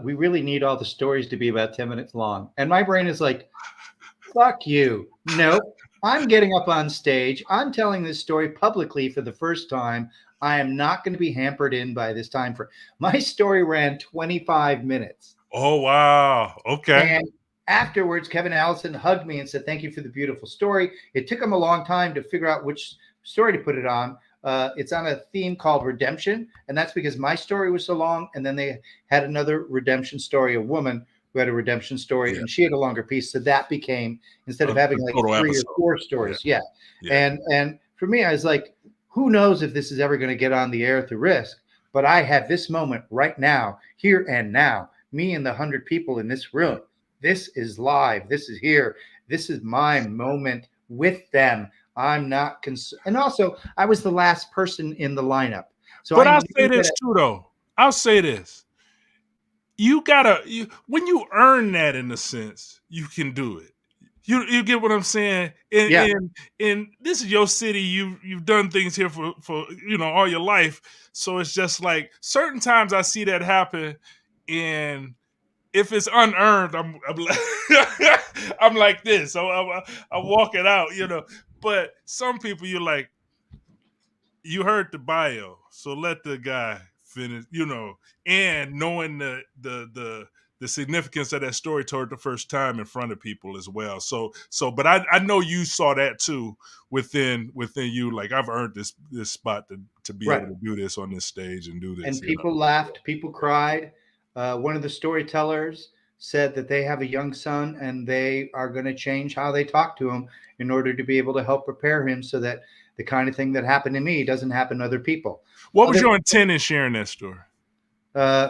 "We really need all the stories to be about 10 minutes long." And my brain is like, "Fuck you! No, I'm getting up on stage. I'm telling this story publicly for the first time. I am not going to be hampered in by this time for my story ran 25 minutes." Oh wow. Okay. And afterwards, Kevin Allison hugged me and said, "Thank you for the beautiful story." It took him a long time to figure out which story to put it on. It's on a theme called redemption. And that's because my story was so long. And then they had another redemption story, a woman who had a redemption story, Yeah. and she had a longer piece. So that became, instead A, of a having like total 3 or 4 episode. Yeah. stories. Yeah. Yeah. And for me, I was like, who knows if this is ever going to get on the air through Risk? But I have this moment right now, here and now, me and the 100 people in this Yeah. room. This is live. This is here. This is my moment with them. I'm not concerned. And also, I was the last person in the lineup. So But I I'll say knew this that, too, though. I'll say this. When you earn that, in a sense, you can do it. You get what I'm saying? And yeah, this is your city. You've done things here for all your life. So it's just like certain times I see that happen, and if it's unearned, I'm like I'm like this. So I walk it out. But some people, you're like, you heard the bio, so let the guy finish. And knowing the significance of that story told the first time in front of people as well. But I know you saw that too within you. Like, I've earned this spot to be able right. to do this on this stage and do And this. people laughed, people cried. One of the storytellers said that they have a young son and they are going to change how they talk to him in order to be able to help prepare him so that the kind of thing that happened to me doesn't happen to other people. What was Other your intent in sharing that story? uh,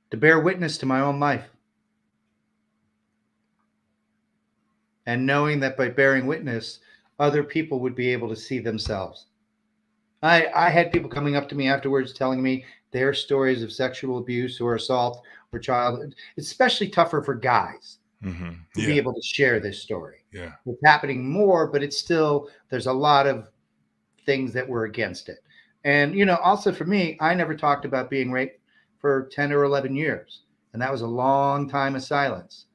to bear witness to my own life. And knowing that by bearing witness, other people would be able to see themselves. I had people coming up to me afterwards telling me their stories of sexual abuse or assault or childhood. It's especially tougher for guys to be Yeah, able to share this story. yeah, It's happening more, but it's still, there's a lot of things that were against it. And, also for me, I never talked about being raped for 10 or 11 years. And that was a long time of silence.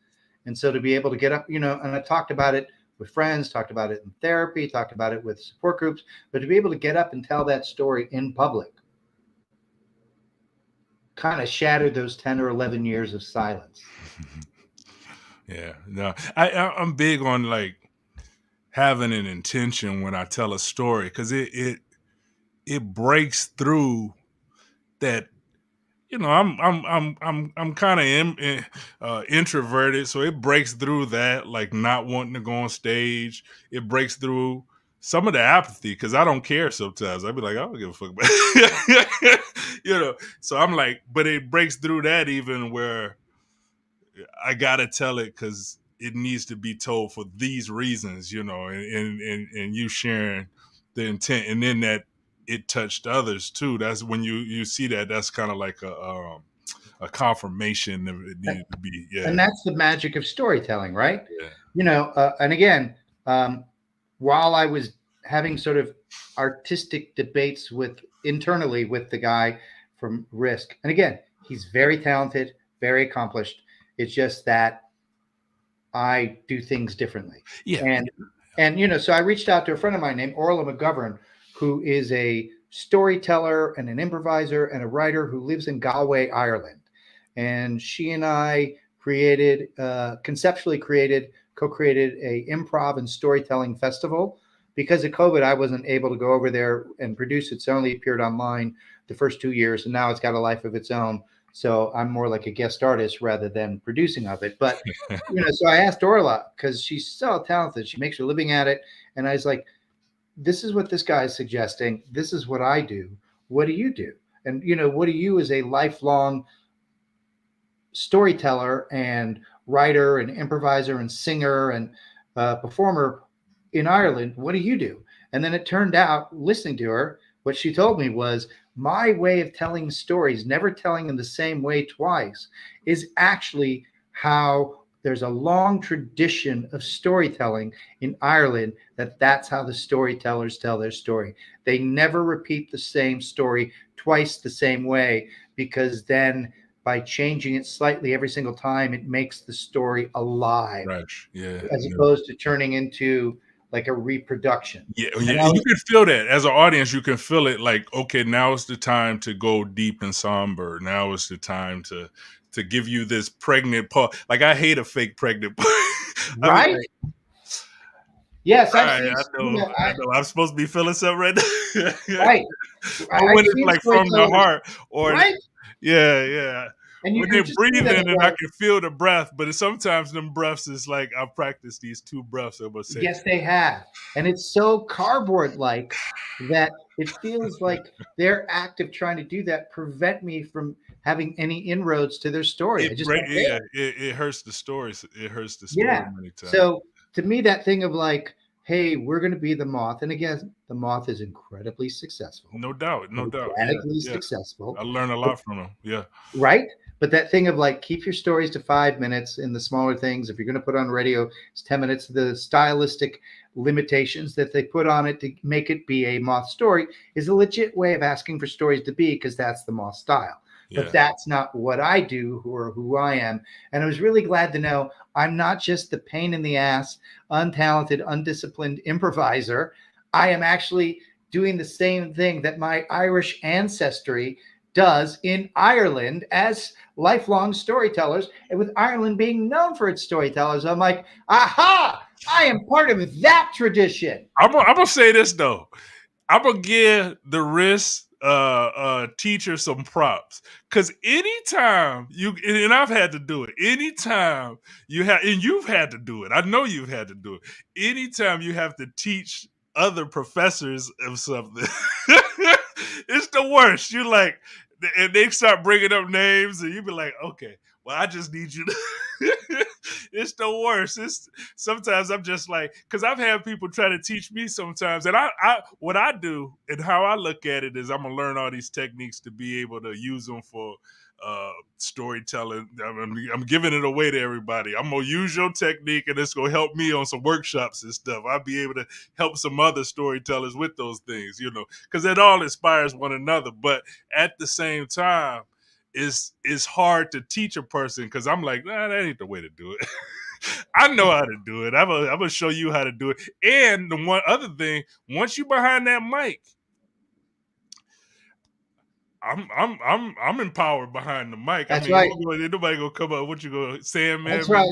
And so to be able to get up, and I talked about it with friends, talked about it in therapy, talked about it with support groups, but to be able to get up and tell that story in public kind of shattered those 10 or 11 years of silence. yeah. No, I'm big on like having an intention when I tell a story because it breaks through that. I'm kind of introverted, so it breaks through that, like not wanting to go on stage. It breaks through some of the apathy because I don't care sometimes. I'd be like, I don't give a fuck about So I'm like, but it breaks through that even where I gotta tell it because it needs to be told for these reasons, and you sharing the intent, and then that it touched others too. That's when you see that. That's kind of like a confirmation that it needed to be. And Yeah, that's the magic of storytelling, right? yeah, And again, um, while I was having sort of artistic debates with internally with the guy from Risk, and again, he's very talented, very accomplished. It's just that I do things differently. yeah, And so I reached out to a friend of mine named Orla McGovern, who is a storyteller and an improviser and a writer who lives in Galway, Ireland. And she and I conceptually co-created a improv and storytelling festival. Because of COVID, I wasn't able to go over there and produce it. So it only appeared online the first 2 years, and now it's got a life of its own. So I'm more like a guest artist rather than producing of it. But so I asked Orla because she's so talented. She makes her living at it. And I was like, this is what this guy is suggesting. This is what I do. What do you do? And, what do you as a lifelong storyteller and writer and improviser and singer and performer in Ireland, what do you do? And then it turned out, listening to her, what she told me was my way of telling stories, never telling them the same way twice, is actually how there's a long tradition of storytelling in Ireland that's how the storytellers tell their story. They never repeat the same story twice the same way because then by changing it slightly every single time, it makes the story alive right, yeah, as yeah. opposed to turning into like a reproduction. Yeah, And you can feel that as an audience. You can feel it, like, okay, now is the time to go deep and somber. Now is the time to give you this pregnant pause. Like, I hate a fake pregnant pause. I be right? like, Yes, all I've right, seen. I know, I'm supposed to be feeling something right now. Right. Or when I've it's seen like from the storytellers, heart, or right? yeah, yeah. And you When can they're just see that breathing and I like, can feel the breath, but sometimes them breaths is like I've practiced these two breaths. I'm gonna say, yes, they have. And it's so cardboard like that it feels like their act of trying to do that prevent me from having any inroads to their story. I just don't yeah, care. it hurts the stories. It hurts the story Yeah. many times. So to me, that thing of like, hey, we're going to be the moth. And again, the moth is incredibly successful, No doubt, no doubt. Yeah, organically yeah. successful. I learned a But lot from them. Yeah, right? But that thing of like keep your stories to 5 minutes in the smaller things. If you're going to put on radio, it's 10 minutes. The stylistic limitations that they put on it to make it be a moth story is a legit way of asking for stories to be because that's the moth style. But yeah. that's not what I do or who I am. And I was really glad to know I'm not just the pain in the ass, untalented, undisciplined improviser. I am actually doing the same thing that my Irish ancestry does in Ireland as lifelong storytellers, and with Ireland being known for its storytellers, I'm like, aha, I am part of that tradition. I'm gonna say this though. I'm gonna give the risk teacher some props, because anytime you, and I've had to do it, anytime you have, and you've had to do it, I know you've had to do it, anytime you have to teach other professors of something, it's the worst. You like, and they start bringing up names, and you be like, okay, well, I just need you to. It's the worst. It's sometimes I'm just like, because I've had people try to teach me sometimes, and I what I do and how I look at it is I'm gonna learn all these techniques to be able to use them for storytelling. I'm giving it away to everybody. I'm gonna use your technique, and it's gonna help me on some workshops and stuff. I'll be able to help some other storytellers with those things, because it all inspires one another. But at the same time, it's hard to teach a person, because I'm like, nah, that ain't the way to do it. I know how to do it. I'm gonna show you how to do it. And the one other thing, once you behind that mic, I'm empowered behind the mic. That's I mean, right. nobody gonna come up. What you gonna say, man? That's right.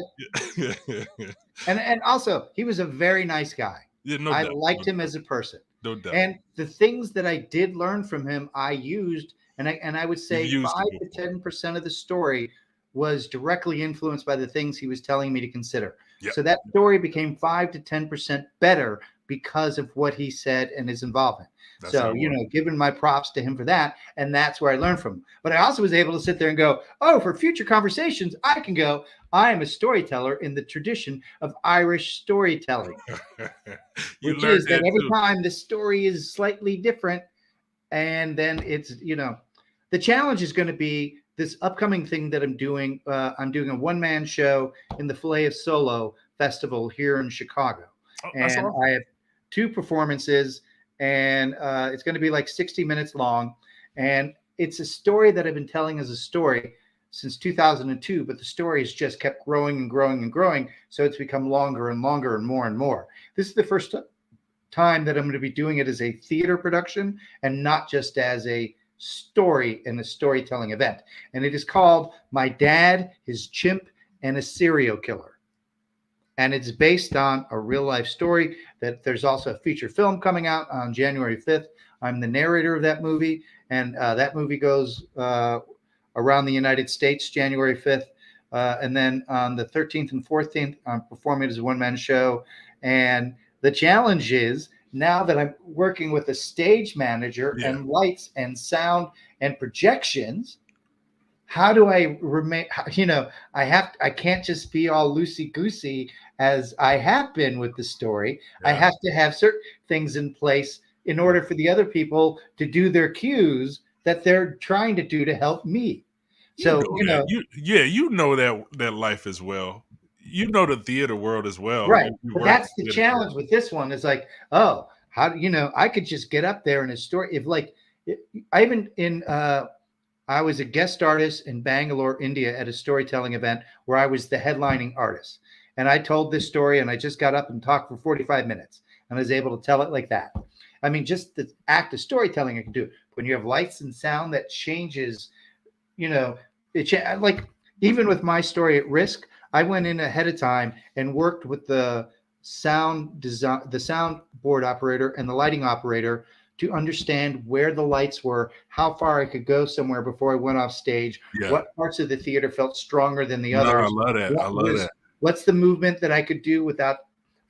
Yeah. And also, he was a very nice guy. Yeah, no I doubt, liked him as a person. no doubt. And the things that I did learn from him, I used, and I would say You've used 5 it to before. 10% of the story was directly influenced by the things he was telling me to consider. Yep. So that story became 5 to 10% better because of what he said and his involvement. That's So, how it works. giving my props to him for that. And that's where I learned from him. But I also was able to sit there and go, oh, for future conversations, I can go, I am a storyteller in the tradition of Irish storytelling, You which learned is that that every too. time the story is slightly different. And then it's, the challenge is going to be this upcoming thing that I'm doing. I'm doing a one-man show in the Filet of Solo Festival here in Chicago. Oh, that's And awesome. I have 2 performances, and it's going to be like 60 minutes long. And it's a story that I've been telling as a story since 2002, but the story has just kept growing and growing and growing. So it's become longer and longer and more and more. This is the first time that I'm going to be doing it as a theater production and not just as a story in a storytelling event. And it is called My Dad, His Chimp, and a Serial Killer. And it's based on a real life story. That there's also a feature film coming out on January 5th. I'm the narrator of that movie, and that movie goes around the United States January 5th. And then on the 13th and 14th, I'm performing as a one-man show. And the challenge is, now that I'm working with a stage manager and lights and sound and projections, how do I remain, I can't just be all loosey goosey as I have been with the story. Yeah. I have to have certain things in place in order for the other people to do their cues that they're trying to do to help me. So, you know that life as well. You know the theater world as well. right. You But work that's in the theater challenge world. with this one is like, oh, how I could just get up there in a story. If like, I even I was a guest artist in Bangalore, India at a storytelling event where I was the headlining artist. And I told this story and I just got up and talked for 45 minutes and I was able to tell it like that. I mean, just the act of storytelling I can do. When you have lights and sound that changes, like even with my story at risk, I went in ahead of time and worked with the sound design, the soundboard operator and the lighting operator to understand where the lights were, how far I could go somewhere before I went off stage, what parts of the theater felt stronger than the others. I love that. I love that. What's the movement that I could do without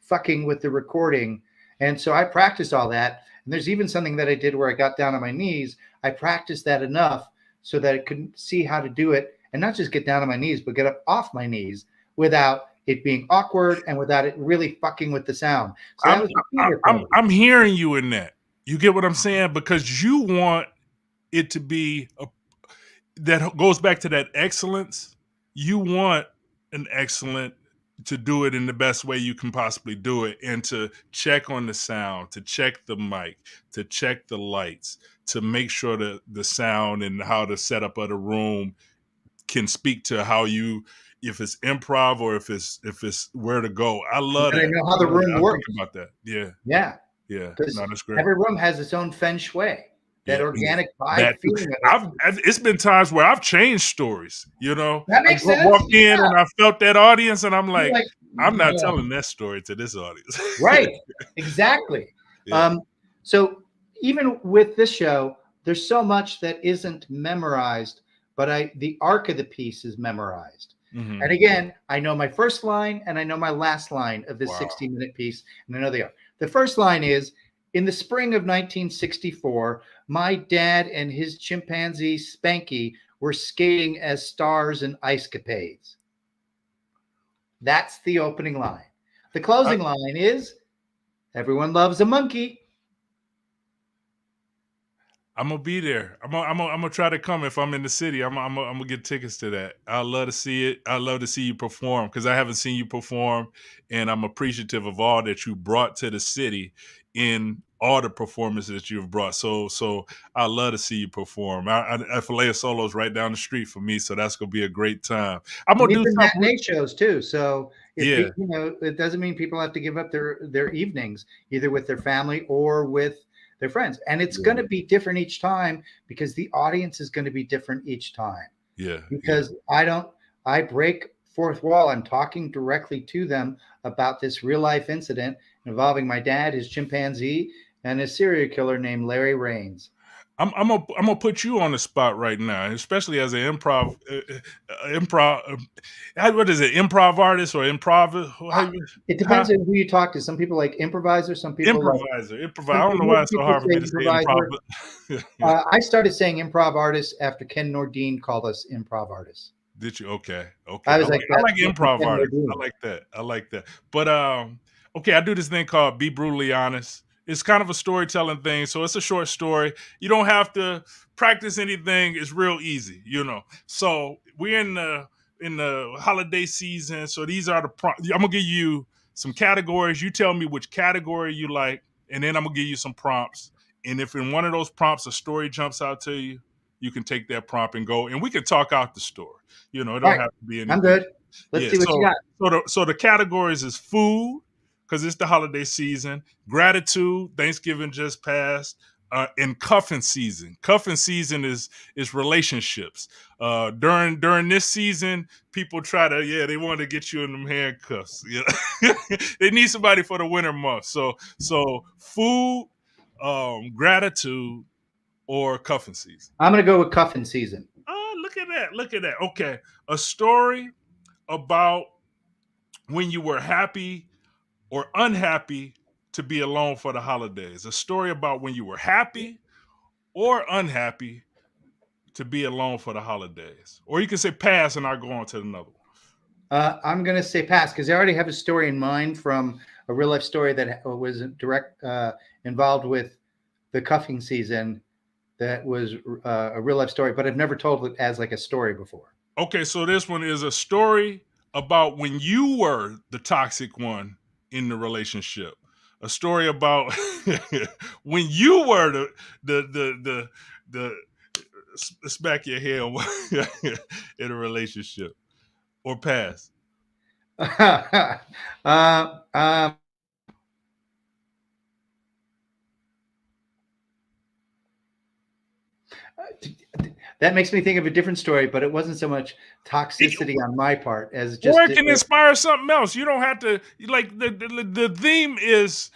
fucking with the recording? And so I practiced all that. And there's even something that I did where I got down on my knees. I practiced that enough so that I could see how to do it and not just get down on my knees, but get up off my knees without it being awkward and without it really fucking with the sound. So I'm hearing you in that. You get what I'm saying? Because you want it to be that goes back to that excellence. You want an excellent to do it in the best way you can possibly do it, and to check on the sound, to check the mic, to check the lights, to make sure that the sound and how the setup of the room can speak to how you, if it's improv or if it's where to go. I love that. I know how the room works. Think about that. Yeah. Yeah. Yeah. No, that's great. Every room has its own feng shui. That organic vibe feeling of it. It's been times where I've changed stories, That makes sense. Walked in and I felt that audience and I'm like I'm not telling that story to this audience. Right. Exactly. Yeah. So even with this show, there's so much that isn't memorized, but the arc of the piece is memorized. Mm-hmm. And again, I know my first line and I know my last line of this Wow. 60-minute piece, and I know they are. The first line is, in the spring of 1964, my dad and his chimpanzee Spanky were skating as stars in ice capades. That's the opening line. The closing line is, everyone loves a monkey. I'm gonna be there. I'm gonna try to come if I'm in the city. I'm gonna get tickets to that. I'd love to see it. I'd love to see you perform because I haven't seen you perform, and I'm appreciative of all that you brought to the city in all the performances that you've brought. So I'd love to see you perform. Filet Solo's right down the street for me, so that's gonna be a great time. I'm And gonna these do are something. matinee shows too. So if Yeah, it doesn't mean people have to give up their evenings either with their family or with their friends. And it's yeah, going to be different each time because the audience is going to be different each time. yeah, yeah. Because I break fourth wall. I'm talking directly to them about this real life incident involving my dad, his chimpanzee, and a serial killer named Larry Raines. I'm gonna put you on the spot right now, especially as an improv. What is it? Improv artist or improv? It How, depends on who you talk to. Some people like improviser, some people like improviser. Improviser. some I don't know why it's so people hard for say me to say improv, improviser. but yeah. I started saying improv artists after Ken Nordine called us improv artists. Did you? Okay. Okay. I was like, I that's like from improv Ken artists. Nordine. I like that. I like that. But okay, I do this thing called Be Brutally Honest. It's kind of a storytelling thing. So it's a short story. You don't have to practice anything. It's real easy, you know. So we're in the holiday season. So these are the I'm gonna give you some categories. You tell me which category you like, and then I'm gonna give you some prompts. And if in one of those prompts a story jumps out to you, you can take that prompt and go, and we can talk out the story. You know, it All don't right, have to be I'm anything. good. Let's Yeah. see what you got. So the categories is food because it's the holiday season, gratitude, Thanksgiving just passed, and cuffing season. Cuffing season is relationships. During this season, people try to they want to get you in them handcuffs. Yeah, they need somebody for the winter months. So food, gratitude, or cuffing season. I'm going to go with cuffing season. Oh, look at that. Look at that. Okay. A story about when you were happy or unhappy to be alone for the holidays. A story about when you were happy or unhappy to be alone for the holidays. Or you can say pass and I'll go on to another one. I'm going to say pass because I already have a story in mind from a real life story that was direct involved with the cuffing season. That was a real life story, but I've never told it as like a story before. Okay, so this one is a story about when you were the toxic one in the relationship. A story about when you were the smack your head in a relationship or pass. um, that makes me think of a different story, but it wasn't so much toxicity on my part as Or just it can inspire something else. You don't have to like the theme is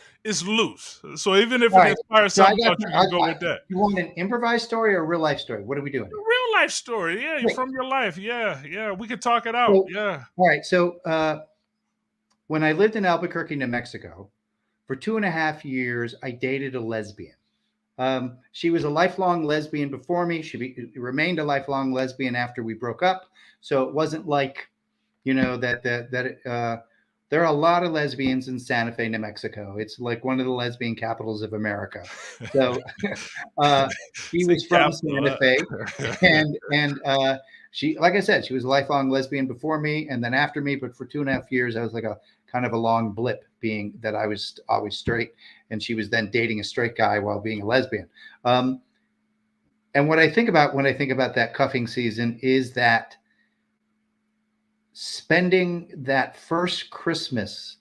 loose. So even if all it right. inspires So I something got. else, you can go with that. You want an improvised story or a real life story? What are we doing here? Real life story, yeah, Great. from your life, yeah, yeah. We could talk it out, So, yeah. all right. So when I lived in Albuquerque, New Mexico, for 2.5 years, I dated a lesbian. She was a lifelong lesbian before me. Remained a lifelong lesbian after we broke up. So it wasn't like, there are a lot of lesbians in Santa Fe, New Mexico. It's like one of the lesbian capitals of America. So she Say was from capital. Santa Fe, and she, like I said, she was a lifelong lesbian before me, and then after me. But for 2.5 years, I was like a kind of a long blip, being that I was always straight, and she was then dating a straight guy while being a lesbian. And what I think about when I think about that cuffing season is that spending that first Christmas,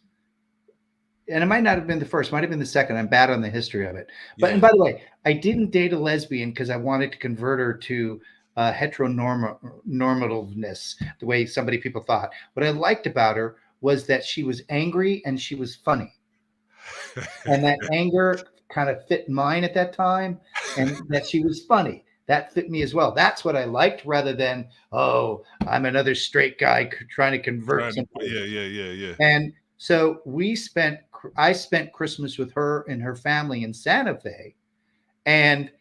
and it might not have been the first, might have been the second. I'm bad on the history of it. But and by the way, I didn't date a lesbian because I wanted to convert her to heteronormativeness, the way people thought. What I liked about her was that she was angry and she was funny. And that anger kind of fit mine at that time, and that she was funny. That fit me as well. That's what I liked, rather than, oh, I'm another straight guy trying to convert somebody. Yeah. And so I spent Christmas with her and her family in Santa Fe, and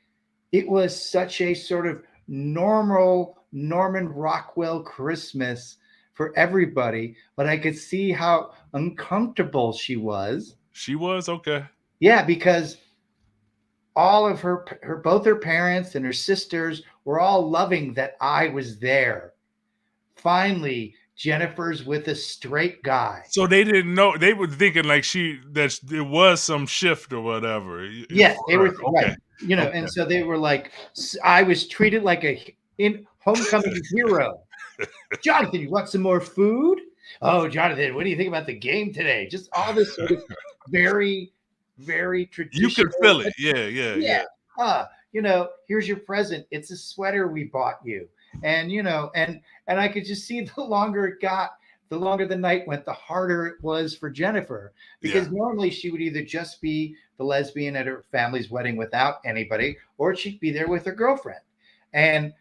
it was such a sort of normal Norman Rockwell Christmas for everybody, but I could see how uncomfortable she was. She was okay. Yeah, because all of her both her parents and her sisters were all loving that I was there. Finally, Jennifer's with a straight guy. So they didn't know. They were thinking like that there was some shift or whatever. Yes, they were right. Okay. And so they were like, I was treated like a in homecoming hero. Jonathan, you want some more food? Oh, Jonathan, what do you think about the game today? Just all this sort of very, very traditional. You could feel it. Yeah. Here's your present. It's a sweater we bought you. And and I could just see the longer it got, the longer the night went, the harder it was for Jennifer. Because normally she would either just be the lesbian at her family's wedding without anybody, or she'd be there with her girlfriend. And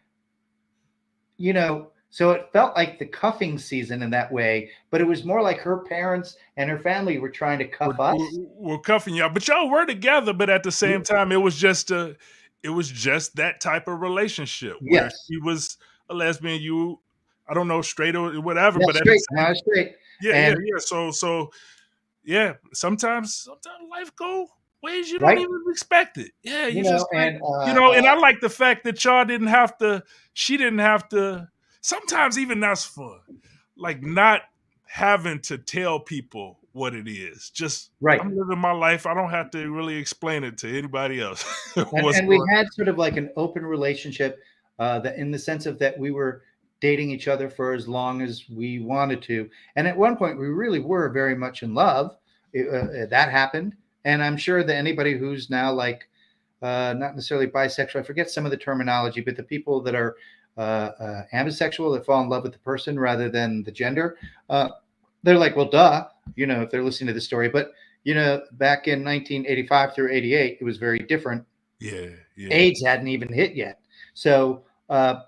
so it felt like the cuffing season in that way, but it was more like her parents and her family were trying to cuff us. We're cuffing y'all, but y'all were together. But at the same time, it was just that type of relationship where she was a lesbian, you, I don't know, straight or whatever. Yeah, but straight. Yeah. So yeah, sometimes life go ways you don't even expect it. Yeah, you just and I like the fact that she didn't have to. Sometimes even that's fun, like not having to tell people what it is. Just I'm living my life. I don't have to really explain it to anybody else. and we had sort of like an open relationship, that in the sense of that we were dating each other for as long as we wanted to. And at one point we really were very much in love. That happened. And I'm sure that anybody who's now like, not necessarily bisexual, I forget some of the terminology, but the people that are ambisexual, that fall in love with the person rather than the gender, they're like, well, duh, if they're listening to the story. But, back in 1985 through 88, it was very different. Yeah. AIDS hadn't even hit yet. So, I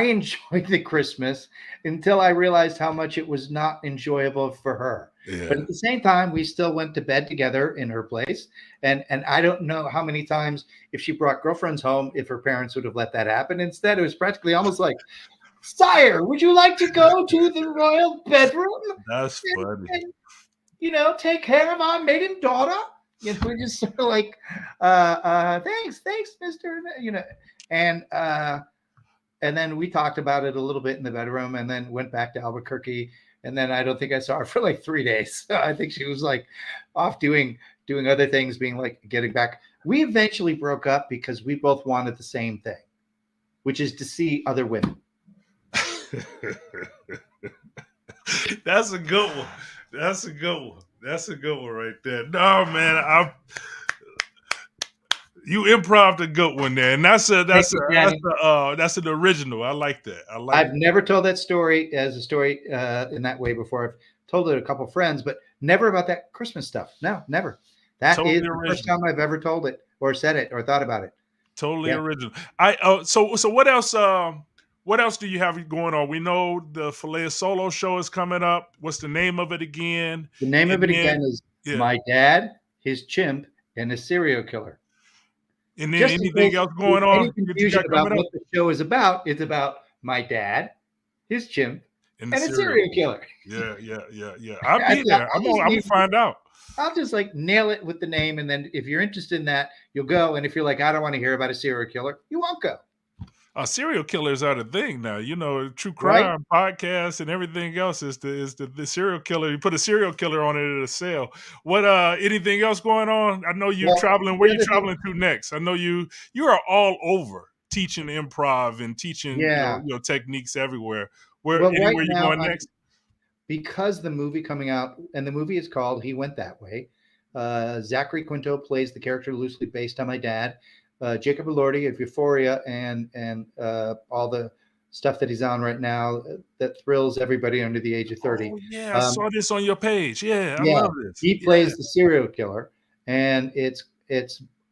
enjoyed the Christmas until I realized how much it was not enjoyable for her. Yeah. But at the same time, we still went to bed together in her place. And I don't know how many times, if she brought girlfriends home, if her parents would have let that happen. Instead, it was practically almost like, sire, would you like to go to the royal bedroom? That's funny. And, take care of our maiden daughter. We're just sort of like, thanks, mister. And then we talked about it a little bit in the bedroom, and then went back to Albuquerque. And then I don't think I saw her for like 3 days. So I think she was like off doing other things, being like getting back. We eventually broke up because we both wanted the same thing, which is to see other women. That's a good one. That's a good one right there. No, man, you improved a good one there, and that's an original. I like that. I've never told that story as a story in that way before. I've told it to a couple of friends, but never about that Christmas stuff. No, never. That totally is the first time I've ever told it or said it or thought about it. Totally original. So what else? What else do you have going on? We know the Filet Solo show is coming up. What's the name of it again? The name of it again is My Dad, His Chimp, and His Serial Killer. And then anything else going on? Any confusion about what the show is about? It's about my dad, his chimp, and a serial killer. Yeah. I'll be there. I'm gonna find out. I'll just like nail it with the name, and then if you're interested in that, you'll go. And if you're like, I don't want to hear about a serial killer, you won't go. Serial killers are the thing now. True crime podcasts and everything else is the serial killer. You put a serial killer on it, it'll sell. What anything else going on? I know you're traveling. Where are you traveling to next? I know you are all over teaching improv and teaching techniques everywhere. Anywhere you going next? Because the movie coming out, and the movie is called He Went That Way. Zachary Quinto plays the character loosely based on my dad. Jacob Elordi of Euphoria and all the stuff that he's on right now that thrills everybody under the age of 30. Oh, yeah, I saw this on your page. Yeah, I love this. He plays the serial killer, and it's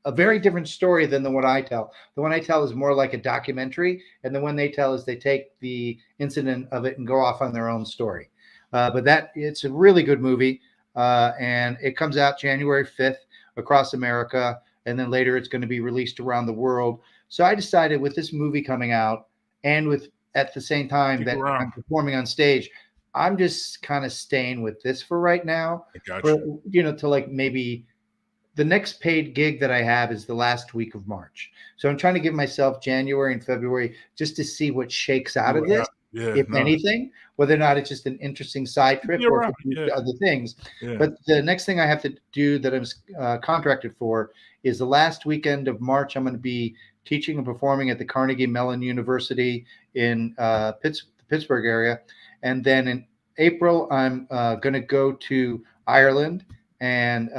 a very different story than the one I tell. The one I tell is more like a documentary, and the one they tell is they take the incident of it and go off on their own story. But that it's a really good movie, and it comes out January 5th across America, and then later it's going to be released around the world. So I decided with this movie coming out, and with at the same time Stick that around. I'm performing on stage, I'm just kind of staying with this for right now. I got For you. to like maybe the next paid gig that I have is the last week of March. So I'm trying to give myself January and February just to see what shakes See out of what this, happens. Yeah, if no. anything, whether or not it's just an interesting side trip Be or if around. it leads Yeah, to other things. yeah. But the next thing I have to do that I'm contracted for is the last weekend of March. I'm going to be teaching and performing at the Carnegie Mellon University in the Pittsburgh area. And then in April, I'm going to go to Ireland and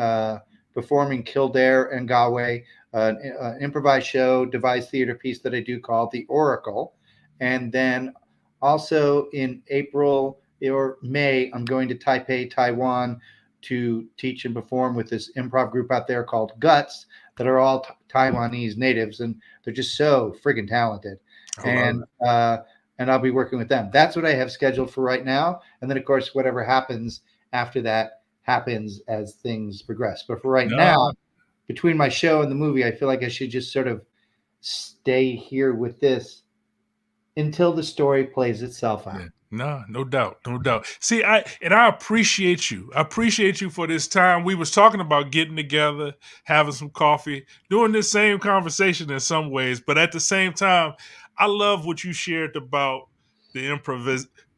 performing Kildare and Galway, an improvised show, devised theater piece that I do called The Oracle. And then also in April or May, I'm going to Taipei, Taiwan to teach and perform with this improv group out there called Guts that are all Taiwanese natives, and they're just so friggin' talented. I love And and I'll be working with them. That's what I have scheduled for right now. And then, of course, whatever happens after that happens as things progress. But for right it. now, No, between my show and the movie, I feel like I should just sort of stay here with this until the story plays itself out. yeah. No, no doubt, no doubt. See, I appreciate you. I appreciate you for this time. We was talking about getting together, having some coffee, doing this same conversation in some ways, but at the same time, I love what you shared about the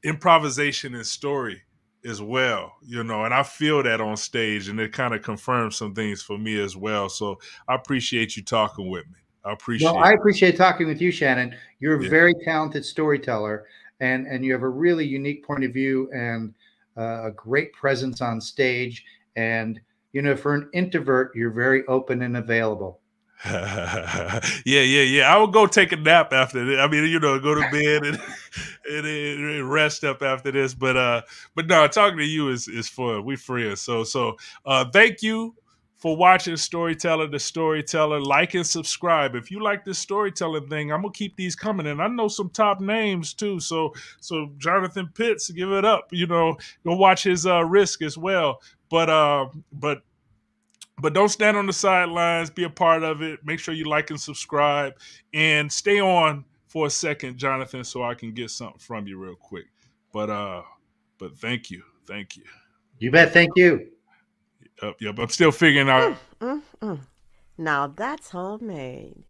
improvisation and story as well. And I feel that on stage, and it kind of confirms some things for me as well. So I appreciate you talking with me. I Well, appreciate I appreciate talking with you, Shannon. You're a it. very talented storyteller, and you have a really unique point of view and a great presence on stage. And for an introvert, you're very open and available. Yeah. I will go take a nap after this. I mean, go to bed and and rest up after this. But no, talking to you is fun. We friends. So thank you for watching Storyteller the Storyteller. Like and subscribe. If you like this storytelling thing, I'm gonna keep these coming. And I know some top names too. So Jonathan Pitts, give it up. Go watch his Risk as well. But don't stand on the sidelines. Be a part of it. Make sure you like and subscribe, and stay on for a second, Jonathan, so I can get something from you real quick. But thank you. You bet. Thank you. Yep. I'm still figuring out. Mm, mm, mm. Now that's homemade.